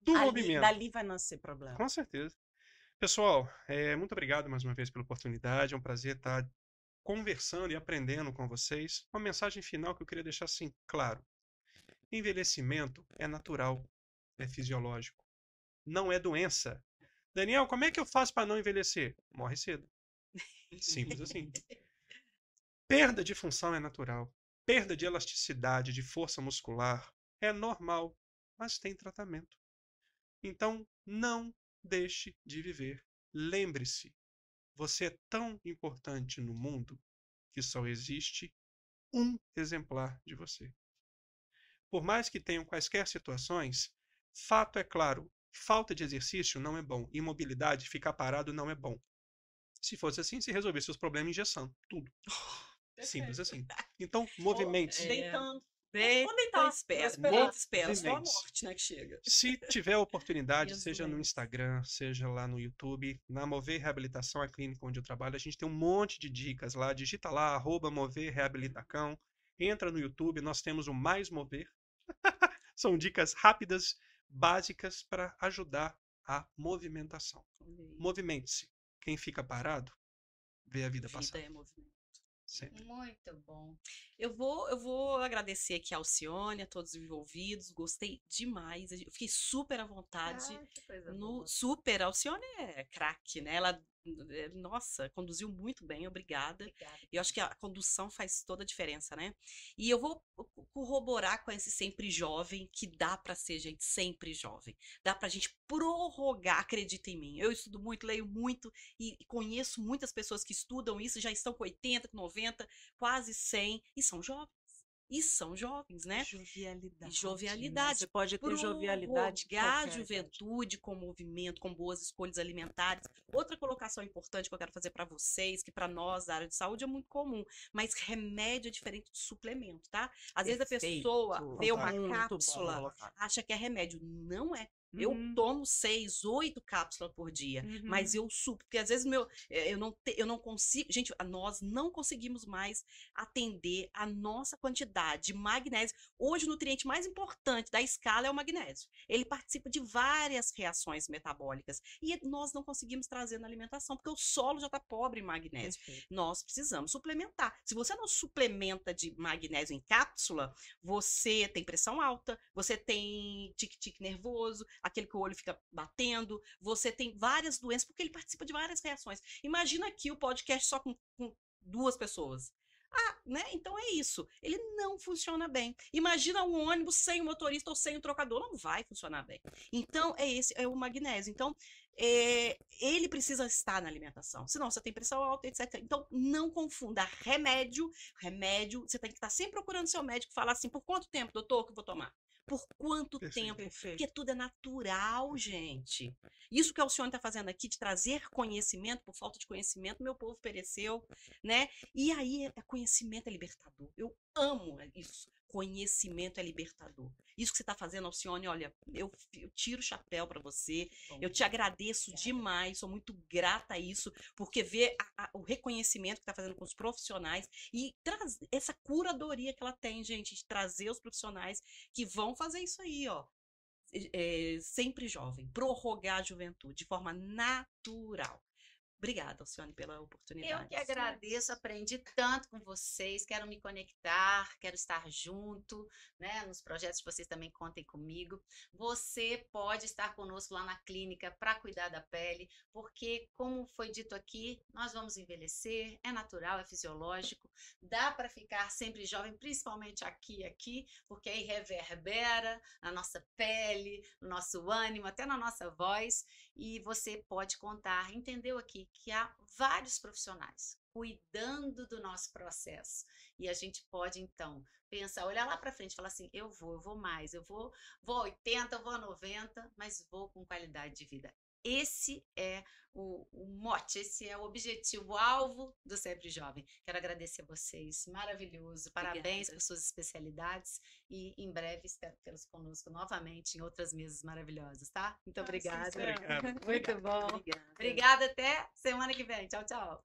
Do movimento.
Dali vai nascer problema.
Com certeza. Pessoal, muito obrigado mais uma vez pela oportunidade. É um prazer estar conversando e aprendendo com vocês. Uma mensagem final que eu queria deixar assim claro. Envelhecimento é natural, é fisiológico. Não é doença. Daniel, como é que eu faço para não envelhecer? Morre cedo. Simples assim. Perda de função é natural. Perda de elasticidade, de força muscular é normal, mas tem tratamento. Então, não deixe de viver. Lembre-se, você é tão importante no mundo que só existe um exemplar de você. Por mais que tenham quaisquer situações, fato é claro, falta de exercício não é bom, imobilidade, ficar parado não é bom. Se fosse assim, se resolvesse os problemas engessando, tudo. Simples assim. Então, movimente-se.
Deitando.
Deita, espera. Deita, espera. Só a
Movimente-se.
morte, né, que chega.
Se tiver oportunidade,
Jesus.
seja no Instagram, seja lá no YouTube, na Mover Reabilitação, a clínica onde eu trabalho, a gente tem um monte de dicas lá. Digita lá, @Mover Reabilitacão. Entra no YouTube, nós temos o Mais Mover. São dicas rápidas, básicas para ajudar a movimentação. Movimente-se. Quem fica parado, vê a vida passar.
Vida é movimento.
Sempre.
Muito bom.
Eu vou agradecer aqui a Alcione, a todos os envolvidos. Gostei demais. Eu fiquei super à vontade.
Que coisa
No
boa.
super, a Alcione é craque, né? Ela, nossa, conduziu muito bem, obrigada.
Obrigada.
E eu acho que a condução faz toda a diferença, né? E eu vou corroborar com esse sempre jovem, que dá pra ser, gente, sempre jovem. Dá pra gente prorrogar, acredita em mim. Eu estudo muito, leio muito e conheço muitas pessoas que estudam isso, já estão com 80, com 90, quase 100 e são jovens. E são jovens, né?
Jovialidade.
Jovialidade.
Você pode ter jovialidade.
Prorrogar a
qualquer idade.
juventude com movimento, com boas escolhas alimentares. Outra colocação importante que eu quero fazer para vocês, que para nós da área de saúde é muito comum, mas remédio é diferente de suplemento, tá? Às vezes a pessoa vê uma
Muito bom
cápsula,
colocado.
acha que é remédio. Não é. Eu
Uhum.
tomo 6, 8 cápsulas por dia, mas eu supro, porque às vezes eu não consigo, gente, nós não conseguimos mais atender a nossa quantidade de magnésio. Hoje o nutriente mais importante da escala é o magnésio. Ele participa de várias reações metabólicas e nós não conseguimos trazer na alimentação, porque o solo já está pobre em magnésio.
Perfeito.
Nós precisamos suplementar. Se você não suplementa de magnésio em cápsula, você tem pressão alta, você tem tique-tique nervoso, aquele que o olho fica batendo, você tem várias doenças, porque ele participa de várias reações. Imagina aqui o podcast só com 2 pessoas. Né? Então é isso. Ele não funciona bem. Imagina um ônibus sem o motorista ou sem o trocador, não vai funcionar bem. Então é o magnésio. Então ele precisa estar na alimentação. Senão você tem pressão alta, etc. Então não confunda remédio. Remédio, você tem que estar sempre procurando seu médico e falar assim: por quanto tempo, doutor, que eu vou tomar? Por quanto
Perfeito.
tempo?
Perfeito.
Porque tudo é natural, gente. Isso que a Alcione está fazendo aqui, de trazer conhecimento, por falta de conhecimento, meu povo pereceu, né? E aí, conhecimento é libertador. Eu amo isso. Conhecimento é libertador. Isso que você está fazendo, Alcione, olha, eu tiro o chapéu para você. Eu te agradeço demais, sou muito grata a isso, porque ver o reconhecimento que está fazendo com os profissionais e essa curadoria que ela tem, gente, de trazer os profissionais que vão fazer isso aí, ó. Sempre jovem, prorrogar a juventude de forma natural. Obrigada, Alcione, pela oportunidade.
Eu que agradeço, aprendi tanto com vocês, quero me conectar, quero estar junto, né? Nos projetos que vocês também contem comigo. Você pode estar conosco lá na clínica para cuidar da pele, porque, como foi dito aqui, nós vamos envelhecer, é natural, é fisiológico, dá para ficar sempre jovem, principalmente aqui, porque aí reverbera na nossa pele, no nosso ânimo, até na nossa voz, e você pode contar, entendeu aqui, que há vários profissionais cuidando do nosso processo. E a gente pode, então, pensar, olhar lá para frente e falar assim, eu vou mais, vou a 80, eu vou a 90, mas vou com qualidade de vida. Esse é o mote, esse é o objetivo, o alvo do Sempre Jovem. Quero agradecer a vocês, maravilhoso, parabéns
Obrigada.
por suas especialidades e em breve espero tê-los conosco novamente em outras mesas maravilhosas, tá? Muito obrigada.
Obrigado.
Muito bom.
Obrigada.
Obrigada, até semana que vem. Tchau, tchau.